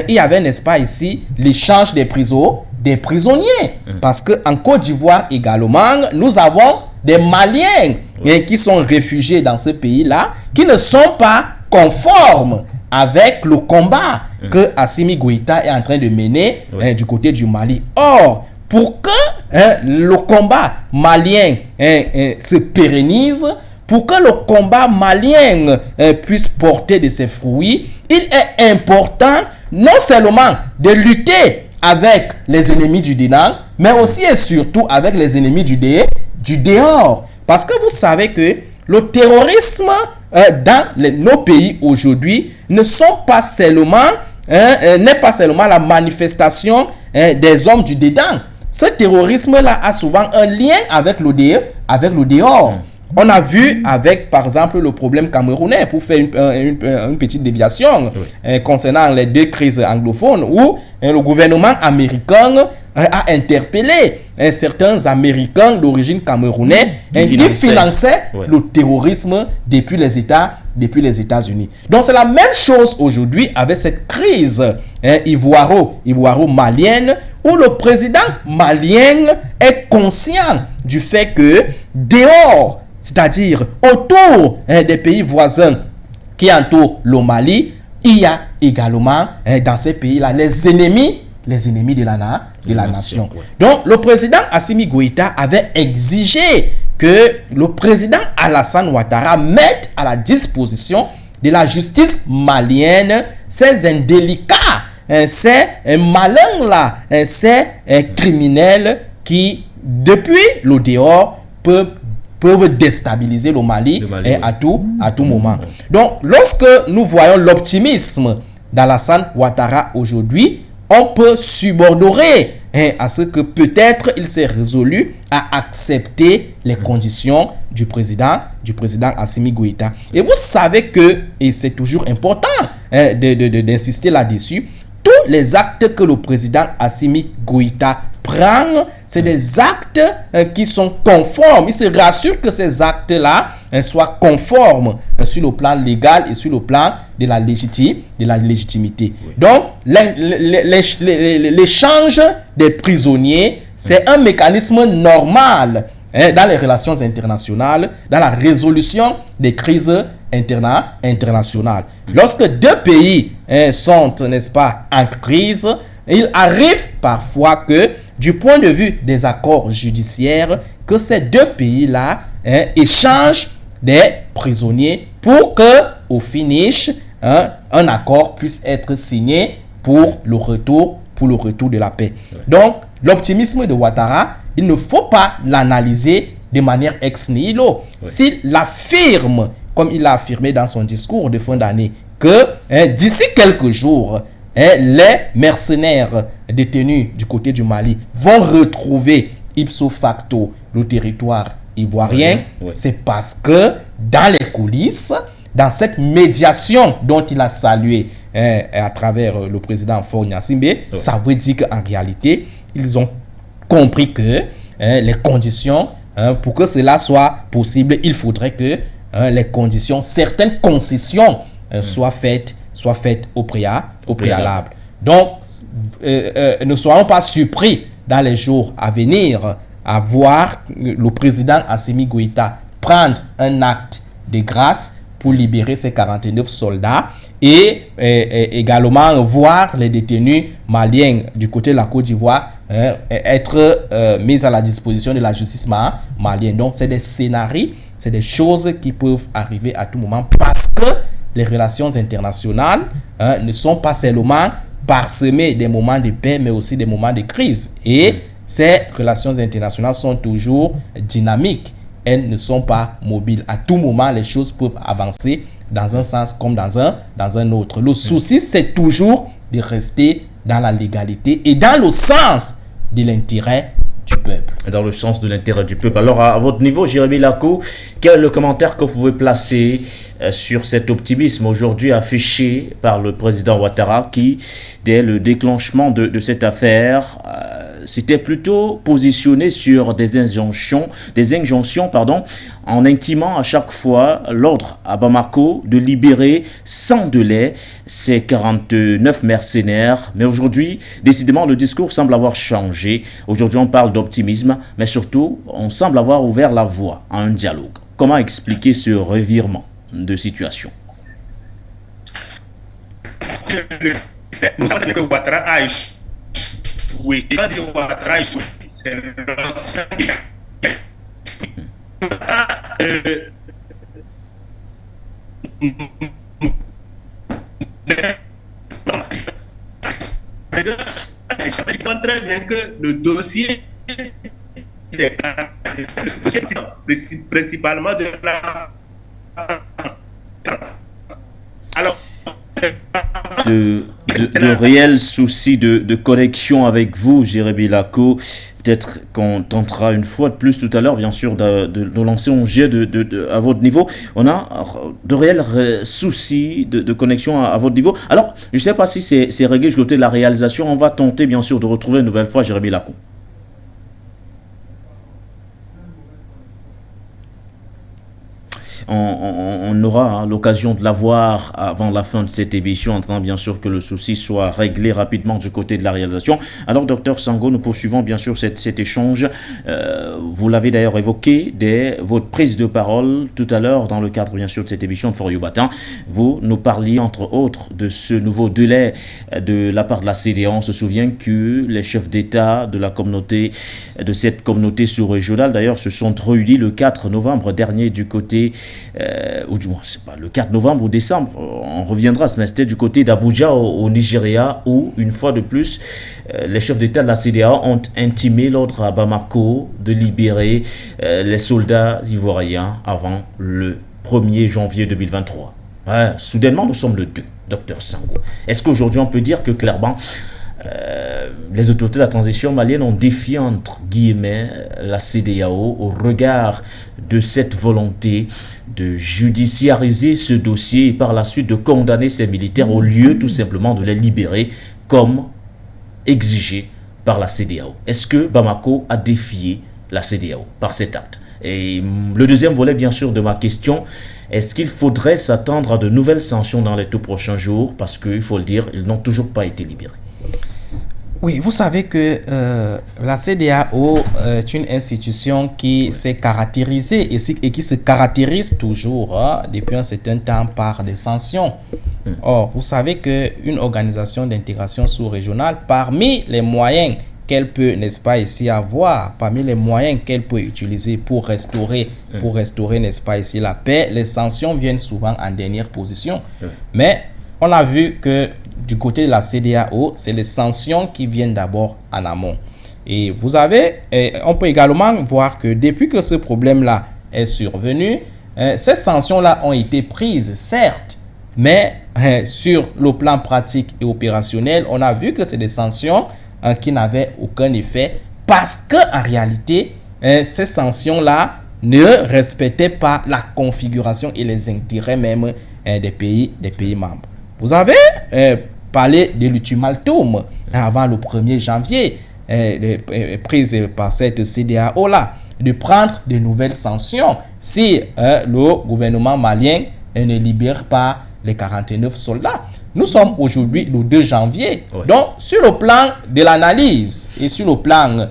il y avait, n'est-ce pas, ici, l'échange des prisonniers. Parce qu'en Côte d'Ivoire également, nous avons des Maliens qui sont réfugiés dans ce pays-là, qui ne sont pas conformes avec le combat que Assimi Goïta est en train de mener du côté du Mali. Or, pour que le combat malien se pérennise, pour que le combat malien puisse porter de ses fruits, il est important non seulement de lutter avec les ennemis du dedans, mais aussi et surtout avec les ennemis du dehors. Parce que vous savez que le terrorisme dans nos pays aujourd'hui n'est pas seulement la manifestation des hommes du dedans. Ce terrorisme-là a souvent un lien avec le dehors. On a vu avec, par exemple, le problème camerounais, pour faire une petite déviation concernant les deux crises anglophones, où le gouvernement américain a interpellé certains Américains d'origine camerounaise qui finançaient le terrorisme depuis les États-Unis. Donc c'est la même chose aujourd'hui avec cette crise ivoiro-malienne, où le président malien est conscient du fait que dehors, c'est-à-dire autour des pays voisins qui entourent le Mali, il y a également dans ces pays-là les ennemis de la nation. Ouais. Donc, le président Assimi Goïta avait exigé que le président Alassane Ouattara mette à la disposition de la justice malienne ces indélicats, ces malins-là, ces criminels qui, depuis le dehors, peuvent déstabiliser le Mali à tout moment. Donc, lorsque nous voyons l'optimisme d'Alassane Ouattara aujourd'hui, on peut subordorer à ce que peut-être il s'est résolu à accepter les conditions du président Assimi Goïta. Et vous savez que, et c'est toujours important d'insister là-dessus, tous les actes que le président Assimi Goïta prend, c'est des actes qui sont conformes. Il se rassure que ces actes-là soient conformes sur le plan légal et sur le plan de la légitimité. Oui. Donc, l'échange des prisonniers, c'est un mécanisme normal dans les relations internationales, dans la résolution des crises internationales. Lorsque deux pays sont, n'est-ce pas, en crise, il arrive parfois que, du point de vue des accords judiciaires, que ces deux pays-là échangent des prisonniers pour que, au finish, un accord puisse être signé pour le retour de la paix. Ouais. Donc, l'optimisme de Ouattara, il ne faut pas l'analyser de manière ex nihilo. Ouais. S'il affirme, comme il l'a affirmé dans son discours de fin d'année, que d'ici quelques jours, les mercenaires détenus du côté du Mali vont retrouver ipso facto le territoire ivoirien, c'est parce que dans les coulisses, dans cette médiation dont il a salué à travers le président Faure Gnassingbé, ça veut dire qu'en réalité, ils ont compris que les conditions, pour que cela soit possible, il faudrait que les conditions, certaines concessions soient faites au préalable. Donc, ne soyons pas surpris dans les jours à venir à voir le président Assimi Goïta prendre un acte de grâce pour libérer ces 49 soldats et également voir les détenus maliens du côté de la Côte d'Ivoire être mis à la disposition de la justice malienne. Donc, c'est des scénarios, c'est des choses qui peuvent arriver à tout moment parce que les relations internationales ne sont pas seulement parsemées des moments de paix, mais aussi des moments de crise. Et ces relations internationales sont toujours dynamiques. Elles ne sont pas mobiles. À tout moment, les choses peuvent avancer dans un sens comme dans un autre. Le souci, c'est toujours de rester dans la légalité et dans le sens de l'intérêt du peuple. Dans le sens de l'intérêt du peuple. Alors, à votre niveau, Jérémy Lacou, quel est le commentaire que vous pouvez placer sur cet optimisme aujourd'hui affiché par le président Ouattara qui, dès le déclenchement de cette affaire, s'était plutôt positionné sur des injonctions, en intimant à chaque fois l'ordre à Bamako de libérer sans délai ces 49 mercenaires. Mais aujourd'hui, décidément, le discours semble avoir changé. Aujourd'hui, on parle d'optimisme, mais surtout, on semble avoir ouvert la voie à un dialogue. Comment expliquer ce revirement de situation? Nous savons que Ouattara a échoué. Quand dit Ouattara a échoué, c'est l'ancien. Je comprends très bien que le dossier principalement de la alors de réels soucis de connexion avec vous, Jérémy Lacou. Peut-être qu'on tentera une fois de plus tout à l'heure, bien sûr, de lancer un jet à votre niveau. On a de réels soucis de connexion à votre niveau. Alors, je ne sais pas si c'est réglé du côté de la réalisation. On va tenter, bien sûr, de retrouver une nouvelle fois Jérémy Lacou. on aura l'occasion de la voir avant la fin de cette émission, en attendant bien sûr que le souci soit réglé rapidement du côté de la réalisation. Alors, Dr Sango, nous poursuivons bien sûr cet échange. Vous l'avez d'ailleurs évoqué dès votre prise de parole tout à l'heure dans le cadre bien sûr de cette émission de For You Matin. Vous nous parliez entre autres de ce nouveau délai de la part de la CEDEAO. On se souvient que les chefs d'État de la communauté, de cette communauté sous-régionale d'ailleurs, se sont réunis le 4 novembre dernier du côté, ou du moins c'est pas le 4 novembre ou décembre, on reviendra, mais c'était du côté d'Abuja au Nigeria, où une fois de plus les chefs d'État de la CEDEAO ont intimé l'ordre à Bamako de libérer les soldats ivoiriens avant le 1er janvier 2023. Ouais, soudainement nous sommes le 2, Dr Sango. Est-ce qu'aujourd'hui on peut dire que clairement les autorités de la transition malienne ont défié entre guillemets la CEDEAO au regard de cette volonté de judiciariser ce dossier et par la suite de condamner ces militaires au lieu tout simplement de les libérer comme exigé par la CEDEAO? Est-ce que Bamako a défié la CEDEAO par cet acte? Et le deuxième volet bien sûr de ma question, est-ce qu'il faudrait s'attendre à de nouvelles sanctions dans les tout prochains jours? Parce qu'il faut le dire, ils n'ont toujours pas été libérés. Oui, vous savez que la CEDEAO est une institution qui s'est caractérisée et qui se caractérise toujours depuis un certain temps par des sanctions. Or, vous savez qu'une organisation d'intégration sous-régionale, parmi les moyens qu'elle peut, n'est-ce pas, ici avoir, parmi les moyens qu'elle peut utiliser pour restaurer, n'est-ce pas, ici la paix, les sanctions viennent souvent en dernière position. Mais on a vu que du côté de la CEDEAO, c'est les sanctions qui viennent d'abord en amont. Et vous avez, on peut également voir que depuis que ce problème-là est survenu, ces sanctions-là ont été prises, certes, mais sur le plan pratique et opérationnel, on a vu que c'est des sanctions qui n'avaient aucun effet parce qu'en réalité, ces sanctions-là ne respectaient pas la configuration et les intérêts même des pays membres. Vous avez parlé de l'ultimatum avant le 1er janvier prise par cette CEDEAO-là de prendre de nouvelles sanctions si le gouvernement malien ne libère pas les 49 soldats. Nous sommes aujourd'hui le 2 janvier. Oui. Donc, sur le plan de l'analyse et sur le plan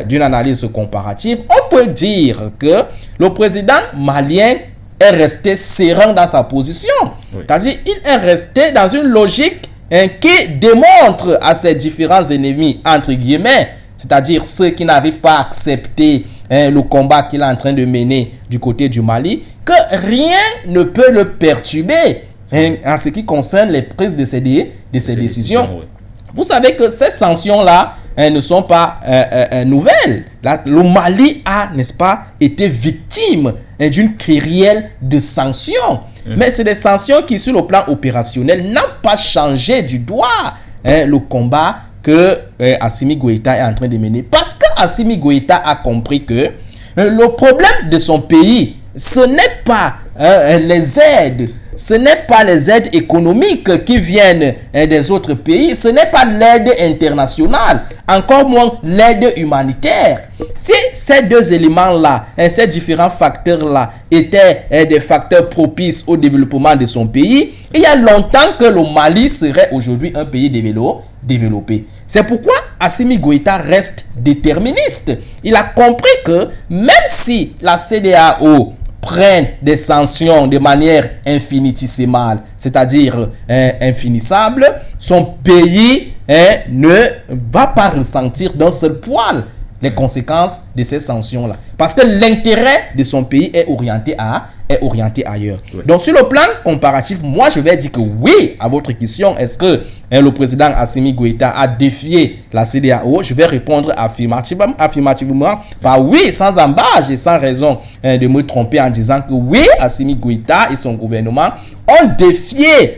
d'une analyse comparative, on peut dire que le président malien est resté serein dans sa position. Oui. C'est-à-dire il est resté dans une logique qui démontre à ses différents ennemis, entre guillemets, c'est-à-dire ceux qui n'arrivent pas à accepter le combat qu'il est en train de mener du côté du Mali, que rien ne peut le perturber en ce qui concerne les prises de ces décisions. Oui. Vous savez que ces sanctions-là ne sont pas nouvelles. Le Mali a, n'est-ce pas, été victime d'une kyrielle de sanctions. Mais c'est des sanctions qui, sur le plan opérationnel, n'ont pas changé du doigt le combat que Assimi Goïta est en train de mener. Parce qu'Assimi Goïta a compris que le problème de son pays, ce n'est pas les aides. Ce n'est pas les aides économiques qui viennent des autres pays. Ce n'est pas l'aide internationale, encore moins l'aide humanitaire. Si ces deux éléments-là, ces différents facteurs-là étaient des facteurs propices au développement de son pays, il y a longtemps que le Mali serait aujourd'hui un pays développé. C'est pourquoi Assimi Goïta reste déterministe. Il a compris que même si la CEDEAO prennent des sanctions de manière infinitésimale, c'est-à-dire infinissable, son pays ne va pas ressentir d'un seul poil les conséquences de ces sanctions-là. Parce que l'intérêt de son pays est orienté ailleurs. Oui. Donc, sur le plan comparatif, moi, je vais dire que oui, à votre question, est-ce que le président Assimi Goïta a défié la CEDEAO? Je vais répondre affirmativement par oui, sans embâche et sans raison de me tromper en disant que oui, Assimi Goïta et son gouvernement ont défié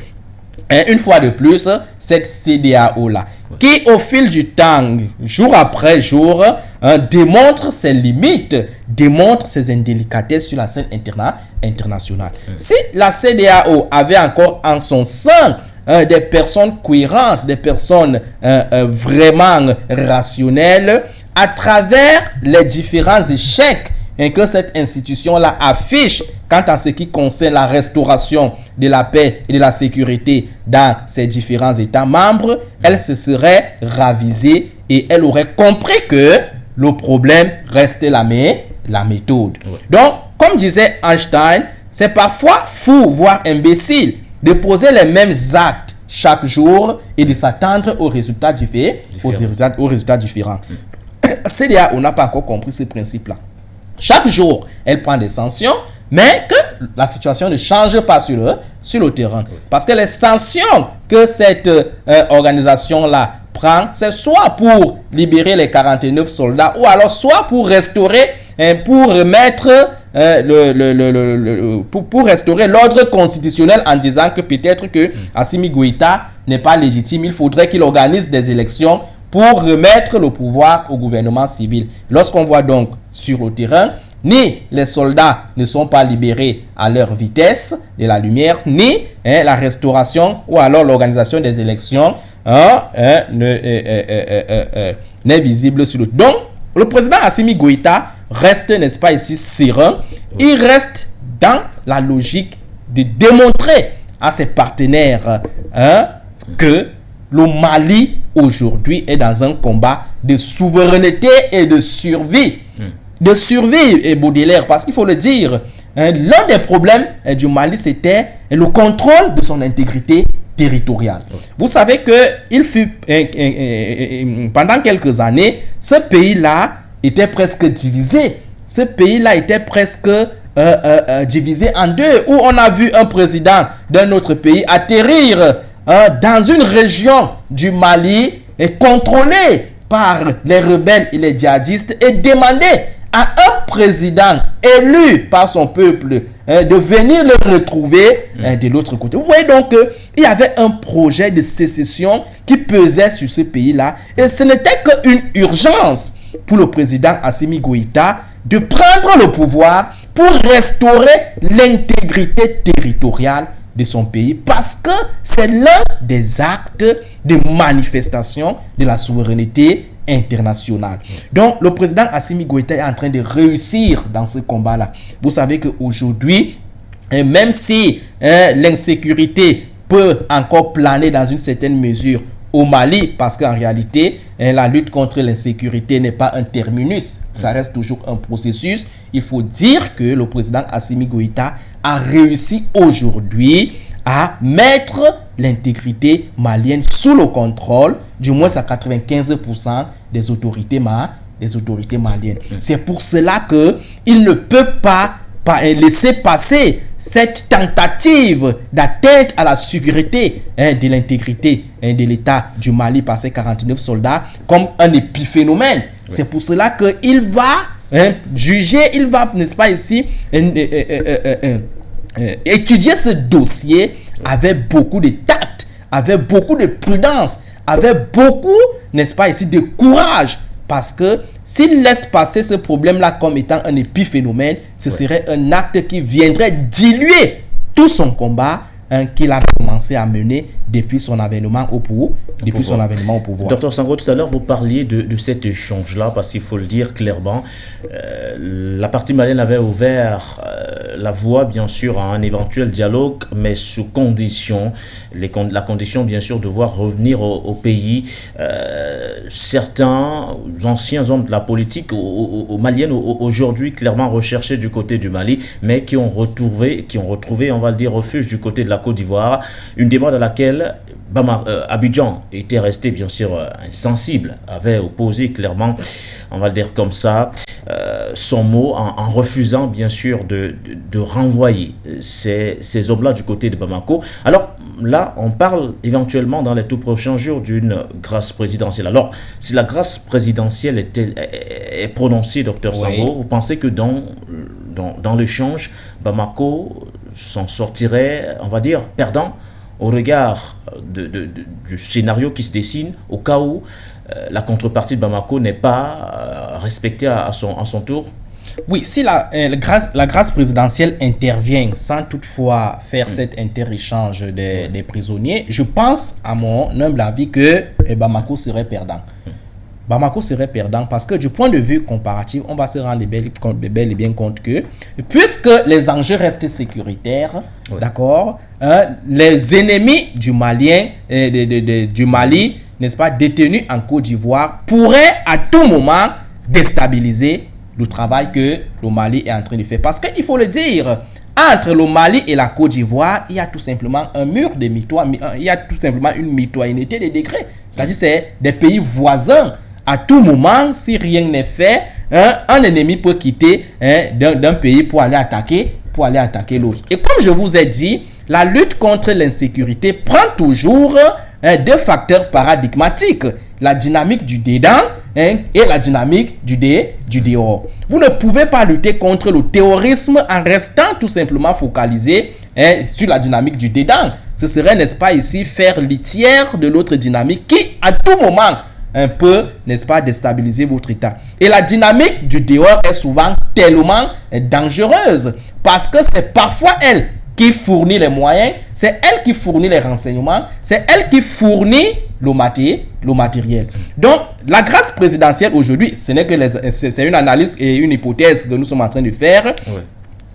une fois de plus cette CEDEAO-là, qui au fil du temps, jour après jour, démontre ses limites, démontre ses indélicatesses sur la scène internationale. Si la CEDEAO avait encore en son sein des personnes cohérentes, des personnes vraiment rationnelles, à travers les différents échecs et que cette institution-là affiche quant à ce qui concerne la restauration de la paix et de la sécurité dans ses différents États membres, elle se serait ravisée et elle aurait compris que le problème reste la méthode. Ouais. Donc, comme disait Einstein, c'est parfois fou, voire imbécile, de poser les mêmes actes chaque jour et de s'attendre aux résultats différents. CDA, on n'a pas encore compris ce principe-là. Chaque jour, elle prend des sanctions, mais que la situation ne change pas sur le terrain. Parce que les sanctions que cette organisation-là prend, c'est soit pour libérer les 49 soldats, ou alors soit pour restaurer, pour remettre pour restaurer l'ordre constitutionnel en disant que peut-être que Assimi Goïta n'est pas légitime, il faudrait qu'il organise des élections pour remettre le pouvoir au gouvernement civil. Lorsqu'on voit donc sur le terrain, ni les soldats ne sont pas libérés à leur vitesse de la lumière, ni la restauration ou alors l'organisation des élections n'est visible sur le... Donc, le président Assimi Goïta reste, n'est-ce pas ici, serein. Il reste dans la logique de démontrer à ses partenaires que le Mali aujourd'hui est dans un combat de souveraineté et de survie. De survie, et Baudelaire, parce qu'il faut le dire, l'un des problèmes du Mali, c'était le contrôle de son intégrité territoriale. Vous savez que il fut pendant quelques années, ce pays-là était presque divisé. Ce pays-là était presque divisé en deux, où on a vu un président d'un autre pays atterrir dans une région du Mali et contrôlée par les rebelles et les djihadistes et demander à un président élu par son peuple de venir le retrouver de l'autre côté. Vous voyez donc qu'il y avait un projet de sécession qui pesait sur ce pays-là et ce n'était qu'une urgence pour le président Assimi Goïta de prendre le pouvoir pour restaurer l'intégrité territoriale de son pays parce que c'est l'un des actes de manifestation de la souveraineté internationale. Donc, le président Assimi Goïta est en train de réussir dans ce combat-là. Vous savez qu'aujourd'hui, même si l'insécurité peut encore planer dans une certaine mesure au Mali, parce qu'en réalité, la lutte contre l'insécurité n'est pas un terminus, ça reste toujours un processus. Il faut dire que le président Assimi Goïta a réussi aujourd'hui à mettre l'intégrité malienne sous le contrôle, du moins à 95% des autorités maliennes. C'est pour cela qu'il ne peut pas laisser passer cette tentative d'atteinte à la sécurité de l'intégrité de l'État du Mali par ces 49 soldats comme un épiphénomène. Oui. C'est pour cela qu'il va juger, il va, n'est-ce pas ici, étudier ce dossier avec beaucoup de tact, avec beaucoup de prudence, avec beaucoup, n'est-ce pas ici, de courage. Parce que s'il laisse passer ce problème-là comme étant un épiphénomène, ce serait un acte qui viendrait diluer tout son combat qu'il a commencé à mener depuis son avènement au pouvoir. Docteur Sango, tout à l'heure, vous parliez de cet échange-là, parce qu'il faut le dire clairement, la partie malienne avait ouvert la voie, bien sûr, à un éventuel dialogue, mais sous condition, la condition, bien sûr, de voir revenir au pays certains anciens hommes de la politique malienne, aujourd'hui clairement recherchés du côté du Mali, mais qui ont retrouvé, on va le dire, refuge du côté de la Côte d'Ivoire, une demande à laquelle Abidjan était resté bien sûr insensible, avait opposé clairement, on va le dire comme ça, son mot en refusant bien sûr de renvoyer ces hommes-là du côté de Bamako. Alors là, on parle éventuellement dans les tout prochains jours d'une grâce présidentielle. Alors, si la grâce présidentielle est prononcée, docteur Sango, vous pensez que dans l'échange, Bamako s'en sortirait, on va dire, perdant au regard du scénario qui se dessine au cas où la contrepartie de Bamako n'est pas respectée à son tour? Oui, si la grâce présidentielle intervient sans toutefois faire cet inter-échange des prisonniers, je pense, à mon humble avis, que Bamako serait perdant. Bamako serait perdant parce que du point de vue comparatif, on va se rendre bel et bien compte que puisque les enjeux restent sécuritaires, d'accord, les ennemis du Malien, du Mali, n'est-ce pas, détenus en Côte d'Ivoire, pourraient à tout moment déstabiliser le travail que le Mali est en train de faire. Parce qu'il faut le dire, entre le Mali et la Côte d'Ivoire, il y a tout simplement un mur de il y a tout simplement une mitoyenneté des degrés. C'est-à-dire c'est des pays voisins. À tout moment, si rien n'est fait, un ennemi peut quitter d'un pays pour aller attaquer l'autre. Et comme je vous ai dit, la lutte contre l'insécurité prend toujours deux facteurs paradigmatiques. La dynamique du dedans et la dynamique du dehors. Vous ne pouvez pas lutter contre le terrorisme en restant tout simplement focalisé sur la dynamique du dedans. Ce serait, n'est-ce pas, ici faire litière de l'autre dynamique qui, à tout moment, peut, n'est-ce pas, déstabiliser votre état. Et la dynamique du dehors est souvent tellement dangereuse parce que c'est parfois elle qui fournit les moyens, c'est elle qui fournit les renseignements, c'est elle qui fournit le matériel. Donc, la grâce présidentielle aujourd'hui, ce n'est que c'est une analyse et une hypothèse que nous sommes en train de faire.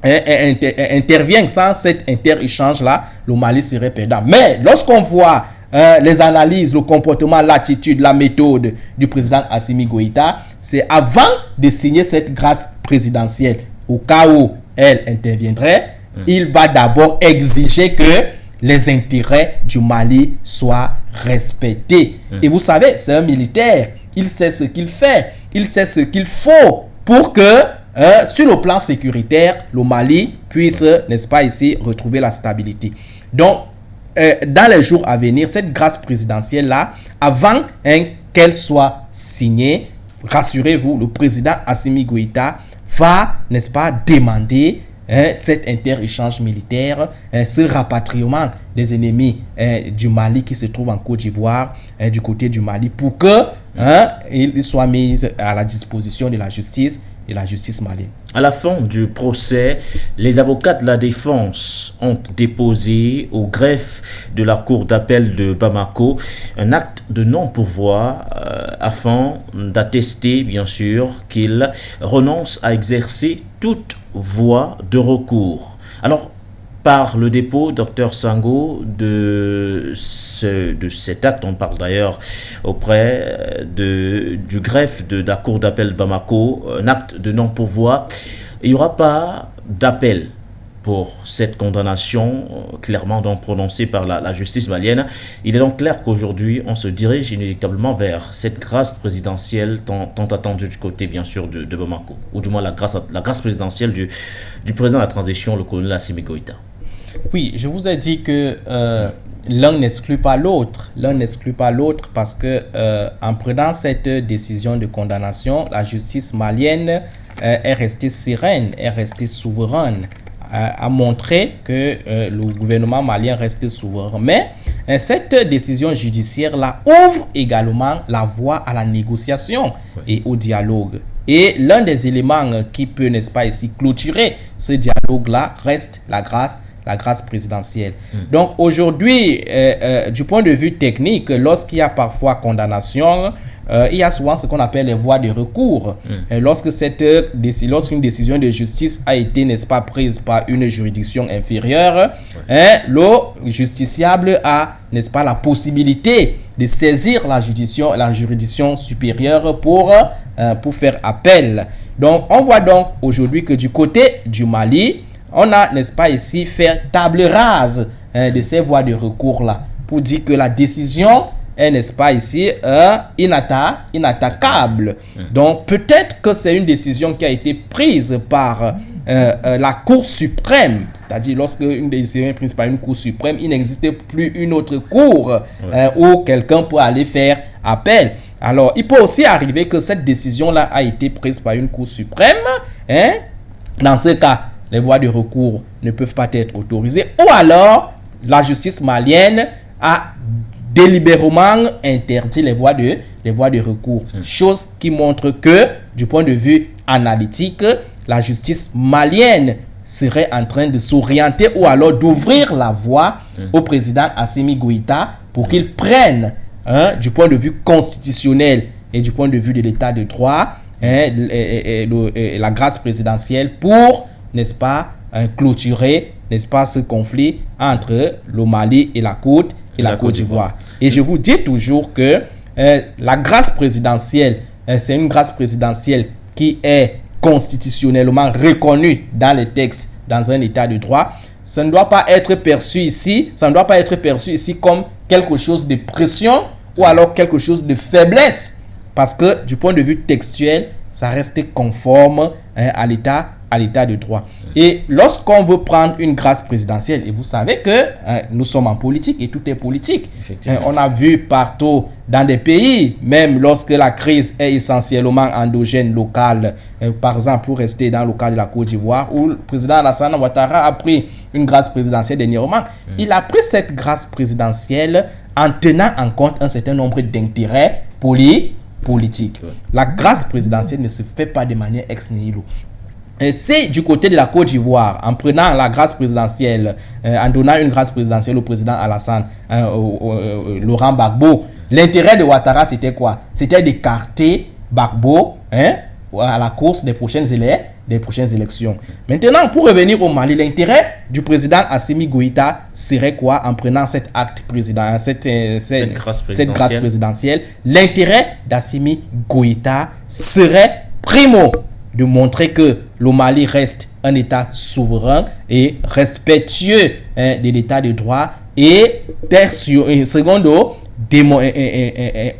Intervient sans cet inter-échange-là, le Mali serait perdant. Mais lorsqu'on voit les analyses, le comportement, l'attitude, la méthode du président Assimi Goïta, c'est avant de signer cette grâce présidentielle, au cas où elle interviendrait, il va d'abord exiger que les intérêts du Mali soient respectés. Et vous savez, c'est un militaire, il sait ce qu'il fait, il sait ce qu'il faut pour que, sur le plan sécuritaire, le Mali puisse, n'est-ce pas, ici, retrouver la stabilité. Donc, dans les jours à venir, cette grâce présidentielle-là, avant qu'elle soit signée, rassurez-vous, le président Assimi Goïta va, n'est-ce pas, demander cet inter-échange militaire, ce rapatriement des ennemis du Mali qui se trouvent en Côte d'Ivoire, du côté du Mali, pour que ils soient mis à la disposition de la justice malienne. À la fin du procès, les avocats de la défense ont déposé au greffe de la cour d'appel de Bamako un acte de non-pourvoi afin d'attester, bien sûr, qu'ils renoncent à exercer toute voie de recours. Alors, par le dépôt, Dr Sango, de cet acte, on parle d'ailleurs auprès du greffe de la cour d'appel Bamako, un acte de non-pourvoi. Il n'y aura pas d'appel pour cette condamnation clairement donc prononcée par la justice malienne. Il est donc clair qu'aujourd'hui, on se dirige inéluctablement vers cette grâce présidentielle tant attendue du côté, bien sûr, de Bamako, ou du moins la grâce présidentielle du président de la transition, le colonel Assimi Goïta. Oui, je vous ai dit que l'un n'exclut pas l'autre. L'un n'exclut pas l'autre parce que en prenant cette décision de condamnation, la justice malienne est restée sereine, est restée souveraine, a montré que le gouvernement malien reste souverain. Mais cette décision judiciaire-là ouvre également la voie à la négociation et au dialogue. Et l'un des éléments qui peut, n'est-ce pas, ici clôturer ce dialogue-là reste la grâce présidentielle. Donc aujourd'hui, du point de vue technique, lorsqu'il y a parfois condamnation, il y a souvent ce qu'on appelle les voies de recours. Lorsqu'une décision de justice a été, n'est-ce pas, prise par une juridiction inférieure, le justiciable a, n'est-ce pas, la possibilité de saisir la juridiction supérieure pour faire appel. Donc on voit donc aujourd'hui que du côté du Mali, on a, n'est-ce pas, ici faire table rase de ces voies de recours-là pour dire que la décision est, n'est-ce pas, ici inattaquable. Donc peut-être que c'est une décision qui a été prise par la Cour suprême, c'est-à-dire lorsque une décision est prise par une Cour suprême, il n'existe plus une autre cour où quelqu'un peut aller faire appel. Alors il peut aussi arriver que cette décision-là a été prise par une Cour suprême. Dans ce cas, les voies de recours ne peuvent pas être autorisées, ou alors la justice malienne a délibérément interdit les voies de recours. Chose qui montre que, du point de vue analytique, la justice malienne serait en train de s'orienter ou alors d'ouvrir la voie au président Assimi Goïta pour qu'il prenne, du point de vue constitutionnel, et du point de vue de l'état de droit, la grâce présidentielle pour, n'est-ce pas, clôturer, n'est-ce pas, ce conflit entre le Mali et la Côte d'Ivoire. Et je vous dis toujours que la grâce présidentielle, c'est une grâce présidentielle qui est constitutionnellement reconnue dans les textes, dans un état de droit. Ça ne doit pas être perçu ici, comme quelque chose de pression ou alors quelque chose de faiblesse. Parce que du point de vue textuel, ça reste conforme à l'état de droit. Et lorsqu'on veut prendre une grâce présidentielle, et vous savez que nous sommes en politique et tout est politique. On a vu partout dans des pays, même lorsque la crise est essentiellement endogène, locale, par exemple pour rester dans le cas de la Côte d'Ivoire, où le président Alassane Ouattara a pris une grâce présidentielle dernièrement. Il a pris cette grâce présidentielle en tenant en compte un certain nombre d'intérêts politiques. La grâce présidentielle ne se fait pas de manière ex nihilo. C'est du côté de la Côte d'Ivoire, en prenant la grâce présidentielle, en donnant une grâce présidentielle au président Alassane Laurent Gbagbo. L'intérêt de Ouattara, c'était quoi? C'était d'écarter Gbagbo à la course des prochaines élections. Maintenant, pour revenir au Mali, l'intérêt du président Assimi Goïta serait quoi en prenant cet acte cette grâce présidentielle? L'intérêt d'Assimi Goïta serait primo de montrer que le Mali reste un État souverain et respectueux de l'État de droit, et secondo,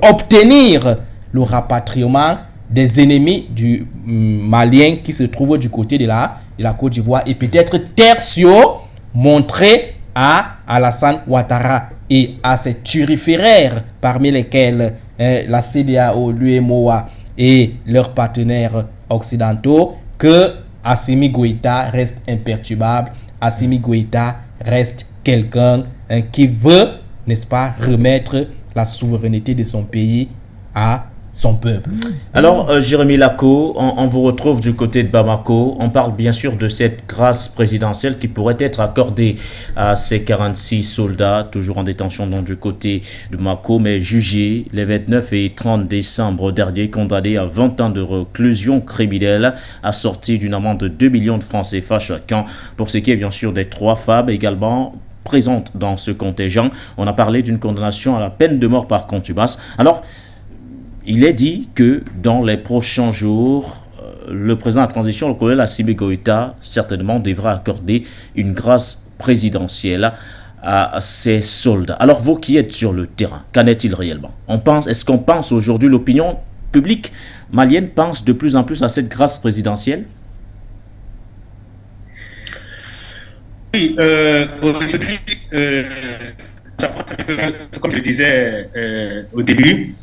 obtenir le rapatriement des ennemis du Malien qui se trouvent du côté de la Côte d'Ivoire, et peut-être tertio, montrer à Alassane Ouattara et à ses turiféraires, parmi lesquels la CEDEAO, l'UEMOA et leurs partenaires occidentaux, que Assimi Goïta reste imperturbable. Assimi Goïta reste quelqu'un qui veut, n'est-ce pas, remettre la souveraineté de son pays à son peuple. Alors, Jérémy Lacot, on vous retrouve du côté de Bamako. On parle bien sûr de cette grâce présidentielle qui pourrait être accordée à ces 46 soldats, toujours en détention donc, du côté de Bamako, mais jugés les 29 et 30 décembre dernier, condamnés à 20 ans de réclusion criminelle, assortis d'une amende de 2 millions de francs CFA chacun, pour ce qui est bien sûr des 3 femmes également présentes dans ce contingent. On a parlé d'une condamnation à la peine de mort par contumace. Alors, il est dit que dans les prochains jours, le président de la transition, le colonel Assimi Goïta, certainement devra accorder une grâce présidentielle à ces soldats. Alors vous qui êtes sur le terrain, qu'en est-il réellement? Est-ce qu'on pense aujourd'hui, l'opinion publique malienne pense de plus en plus à cette grâce présidentielle? Oui, aujourd'hui, comme je disais au début,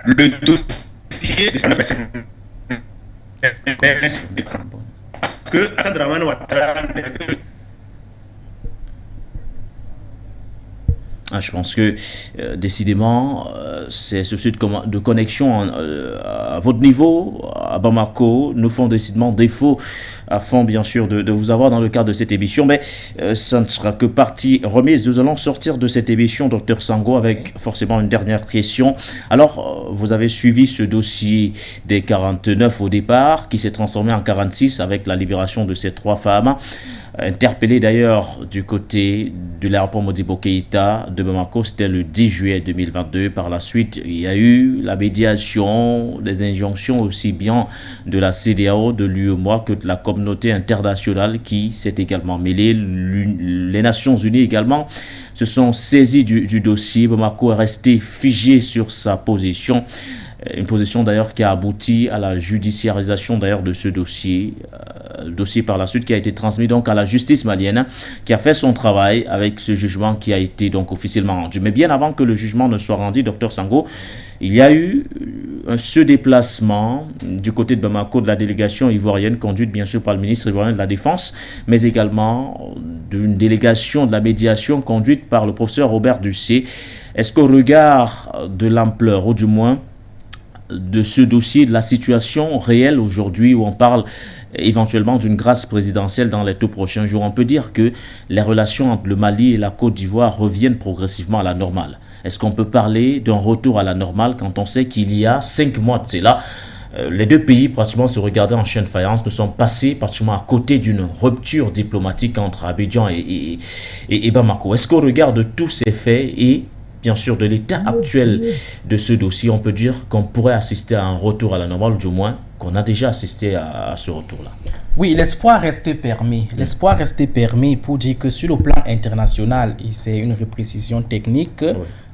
le dossier de sa personne, parce que Alassane Dramane Ouattara je pense que décidément, ces soucis de connexion à votre niveau, à Bamako, nous font décidément défaut afin bien sûr de vous avoir dans le cadre de cette émission. Mais ça ne sera que partie remise. Nous allons sortir de cette émission, Dr Sango, avec forcément une dernière question. Alors, vous avez suivi ce dossier des 49 au départ, qui s'est transformé en 46 avec la libération de ces 3 femmes. Interpellé d'ailleurs du côté de l'aéroport Modibo Keïta de Bamako, c'était le 10 juillet 2022. Par la suite, il y a eu la médiation, des injonctions aussi bien de la CEDEAO, de l'UEMOA que de la communauté internationale qui s'est également mêlée. Les Nations Unies également se sont saisies du dossier. Bamako est resté figé sur sa position. Une position d'ailleurs qui a abouti à la judiciarisation d'ailleurs de ce dossier. Le dossier par la suite qui a été transmis donc à la justice malienne, qui a fait son travail avec ce jugement qui a été donc officiellement rendu. Mais bien avant que le jugement ne soit rendu, Dr Sango, il y a eu ce déplacement du côté de Bamako de la délégation ivoirienne conduite bien sûr par le ministre ivoirien de la Défense, mais également d'une délégation de la médiation conduite par le professeur Robert Ducé. Est-ce qu'au regard de l'ampleur, ou du moins de ce dossier, de la situation réelle aujourd'hui où on parle éventuellement d'une grâce présidentielle dans les tout prochains jours, on peut dire que les relations entre le Mali et la Côte d'Ivoire reviennent progressivement à la normale. Est-ce qu'on peut parler d'un retour à la normale quand on sait qu'il y a 5 mois de cela, les deux pays pratiquement se regardaient en chien de faïence, nous sommes passés pratiquement à côté d'une rupture diplomatique entre Abidjan et Bamako. Est-ce qu'au regard de tous ces faits et bien sûr de l'état actuel de ce dossier, on peut dire qu'on pourrait assister à un retour à la normale, ou du moins qu'on a déjà assisté à ce retour-là? Oui, l'espoir reste permis. L'espoir reste permis pour dire que sur le plan international, et c'est une reprécision technique,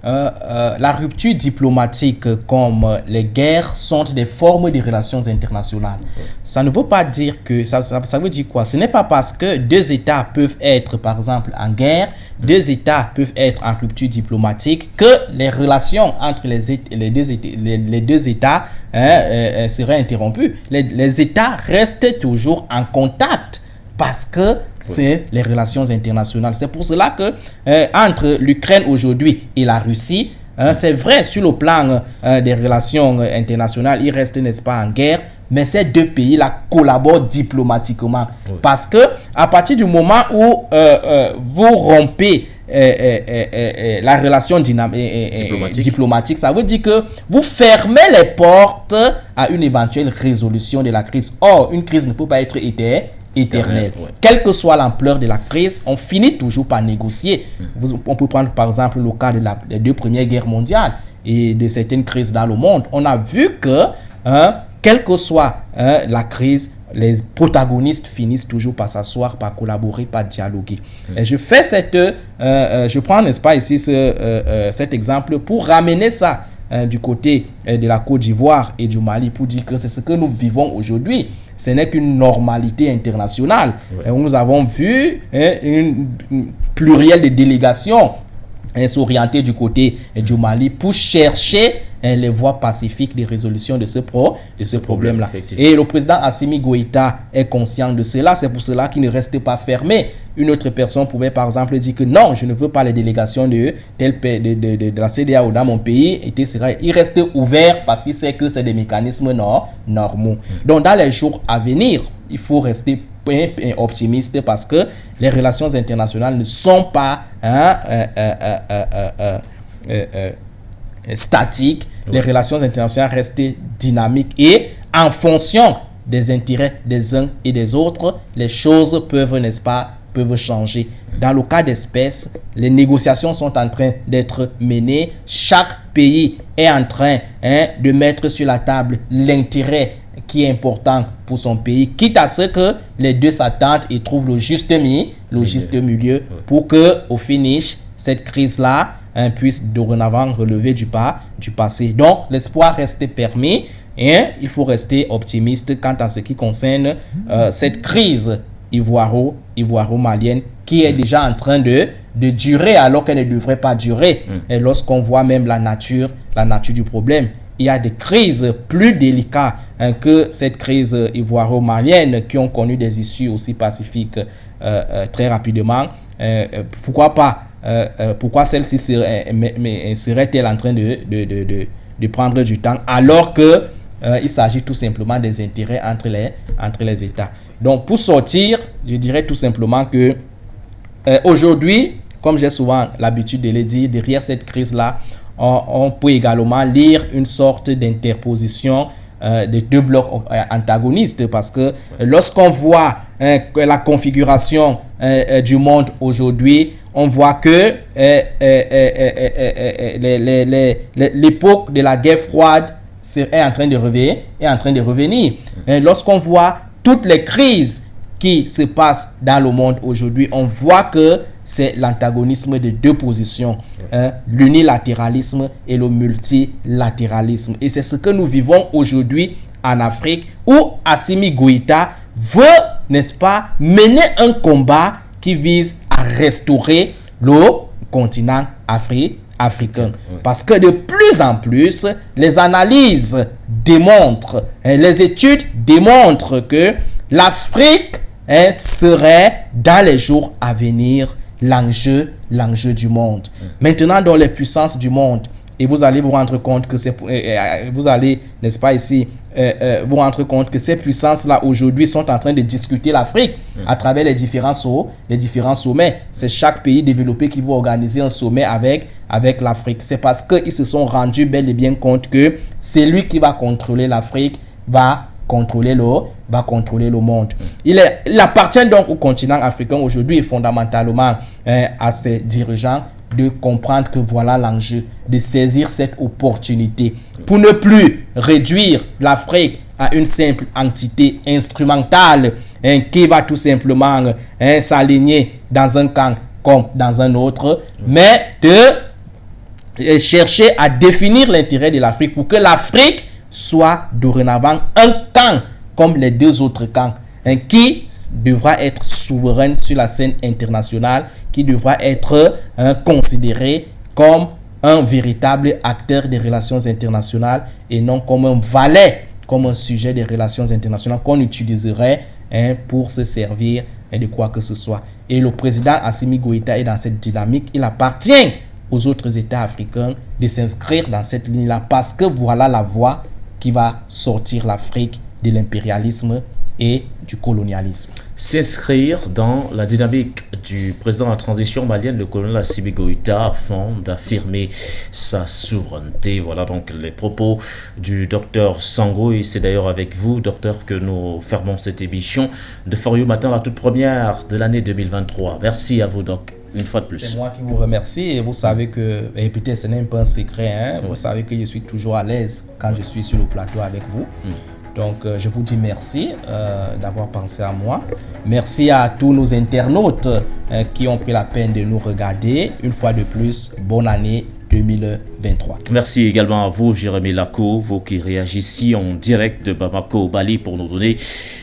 la rupture diplomatique comme les guerres sont des formes de relations internationales. Ça ne veut pas dire que... Ça veut dire quoi? Ce n'est pas parce que deux États peuvent être, par exemple, en guerre, deux États peuvent être en rupture diplomatique, que les relations entre les deux États seraient interrompues. Les États restent toujours en contact parce que c'est les relations internationales. C'est pour cela que entre l'Ukraine aujourd'hui et la Russie, c'est vrai sur le plan des relations internationales, ils restent, n'est-ce pas, en guerre, mais ces deux pays-là collaborent diplomatiquement. Parce que à partir du moment où vous rompez la relation diplomatique, ça veut dire que vous fermez les portes à une éventuelle résolution de la crise. Or, une crise ne peut pas être éternelle. Quelle que soit l'ampleur de la crise, on finit toujours par négocier. On peut prendre par exemple le cas des deux premières guerres mondiales et de certaines crises dans le monde. On a vu que quelle que soit la crise, les protagonistes finissent toujours par s'asseoir, par collaborer, par dialoguer. Et je fais je prends, n'est-ce pas, ici cet exemple pour ramener ça du côté de la Côte d'Ivoire et du Mali, pour dire que c'est ce que nous vivons aujourd'hui. Ce n'est qu'une normalité internationale. Nous avons vu une plurielle de délégations s'orienter du côté du Mali pour chercher les voies pacifiques de résolution de ce problème-là. Et le président Assimi Goïta est conscient de cela. C'est pour cela qu'il ne reste pas fermé. Une autre personne pouvait par exemple dire que non, je ne veux pas les délégations de la CEDEAO dans mon pays. Il reste ouvert parce qu'il sait que c'est des mécanismes normaux. Donc dans les jours à venir, il faut rester optimiste parce que les relations internationales ne sont pas statiques. Les relations internationales restent dynamiques et en fonction des intérêts des uns et des autres, les choses peuvent, n'est-ce pas, peuvent changer. Dans le cas d'espèce, les négociations sont en train d'être menées. Chaque pays est en train de mettre sur la table l'intérêt qui est important pour son pays, quitte à ce que les deux s'attendent et trouvent le juste milieu pour que, au finish, cette crise-là puisse dorénavant relever du passé. Donc, l'espoir reste permis et il faut rester optimiste quant à ce qui concerne cette crise ivoiro-malienne qui est déjà en train de durer alors qu'elle ne devrait pas durer. Et lorsqu'on voit même la nature du problème, il y a des crises plus délicates que cette crise ivoiro-malienne qui ont connu des issues aussi pacifiques très rapidement. Pourquoi celle-ci serait-elle en train de prendre du temps alors que il s'agit tout simplement des intérêts entre les États. Donc pour sortir, je dirais tout simplement que aujourd'hui, comme j'ai souvent l'habitude de le dire, derrière cette crise-là, on peut également lire une sorte d'interposition de deux blocs antagonistes parce que lorsqu'on voit la configuration du monde aujourd'hui, on voit que l'époque de la guerre froide est en train de revenir. Lorsqu'on voit toutes les crises qui se passent dans le monde aujourd'hui, on voit que c'est l'antagonisme de deux positions, l'unilatéralisme et le multilatéralisme. Et c'est ce que nous vivons aujourd'hui en Afrique, où Assimi Goïta veut, n'est-ce pas, mener un combat qui vise à restaurer le continent africain. Parce que de plus en plus, les analyses démontrent, les études démontrent que l'Afrique serait dans les jours à venir l'enjeu du monde. Maintenant, dans les puissances du monde et vous allez vous rendre compte que vous allez, n'est-ce pas ici, vous rendre compte que ces puissances-là aujourd'hui sont en train de discuter l'Afrique à travers les différents sommets. C'est chaque pays développé qui va organiser un sommet avec l'Afrique. C'est parce qu'ils se sont rendus bel et bien compte que c'est lui qui va contrôler l'Afrique, va contrôler le monde. Il appartient donc au continent africain aujourd'hui et fondamentalement à ses dirigeants de comprendre que voilà l'enjeu, de saisir cette opportunité pour ne plus réduire l'Afrique à une simple entité instrumentale qui va tout simplement s'aligner dans un camp comme dans un autre, mais de chercher à définir l'intérêt de l'Afrique pour que l'Afrique soit dorénavant un camp comme les deux autres camps, qui devra être souveraine sur la scène internationale, qui devra être considéré comme un véritable acteur des relations internationales et non comme un valet, comme un sujet des relations internationales qu'on utiliserait pour se servir de quoi que ce soit. Et le président Assimi Goïta est dans cette dynamique. Il appartient aux autres États africains de s'inscrire dans cette ligne-là parce que voilà la voie qui va sortir l'Afrique de l'impérialisme et du colonialisme. S'inscrire dans la dynamique du président de la transition malienne, le colonel Assimi Goïta, afin d'affirmer sa souveraineté. Voilà donc les propos du docteur Sango, et c'est d'ailleurs avec vous, docteur, que nous fermons cette émission de Fario Matin, la toute première de l'année 2023. Merci à vous, doc. Une fois de plus. C'est moi qui vous remercie et vous savez que, et peut-être ce n'est pas un secret, vous savez que je suis toujours à l'aise quand je suis sur le plateau avec vous. Donc, je vous dis merci d'avoir pensé à moi. Merci à tous nos internautes qui ont pris la peine de nous regarder. Une fois de plus, bonne année 2023. Merci également à vous, Jérémy Lacou, vous qui réagissez en direct de Bamako, Bali, pour nous donner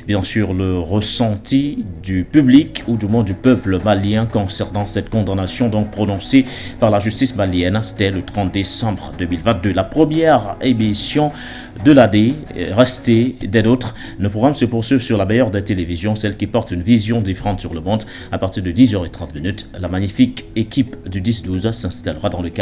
bien sûr le ressenti du public ou du moins du peuple malien concernant cette condamnation donc prononcée par la justice malienne. C'était le 30 décembre 2022. La première émission de l'année. Restez des nôtres. Nos programmes se poursuivent sur la meilleure des télévisions, celle qui porte une vision différente sur le monde. À partir de 10h30, la magnifique équipe du 10-12 s'installera dans le cadre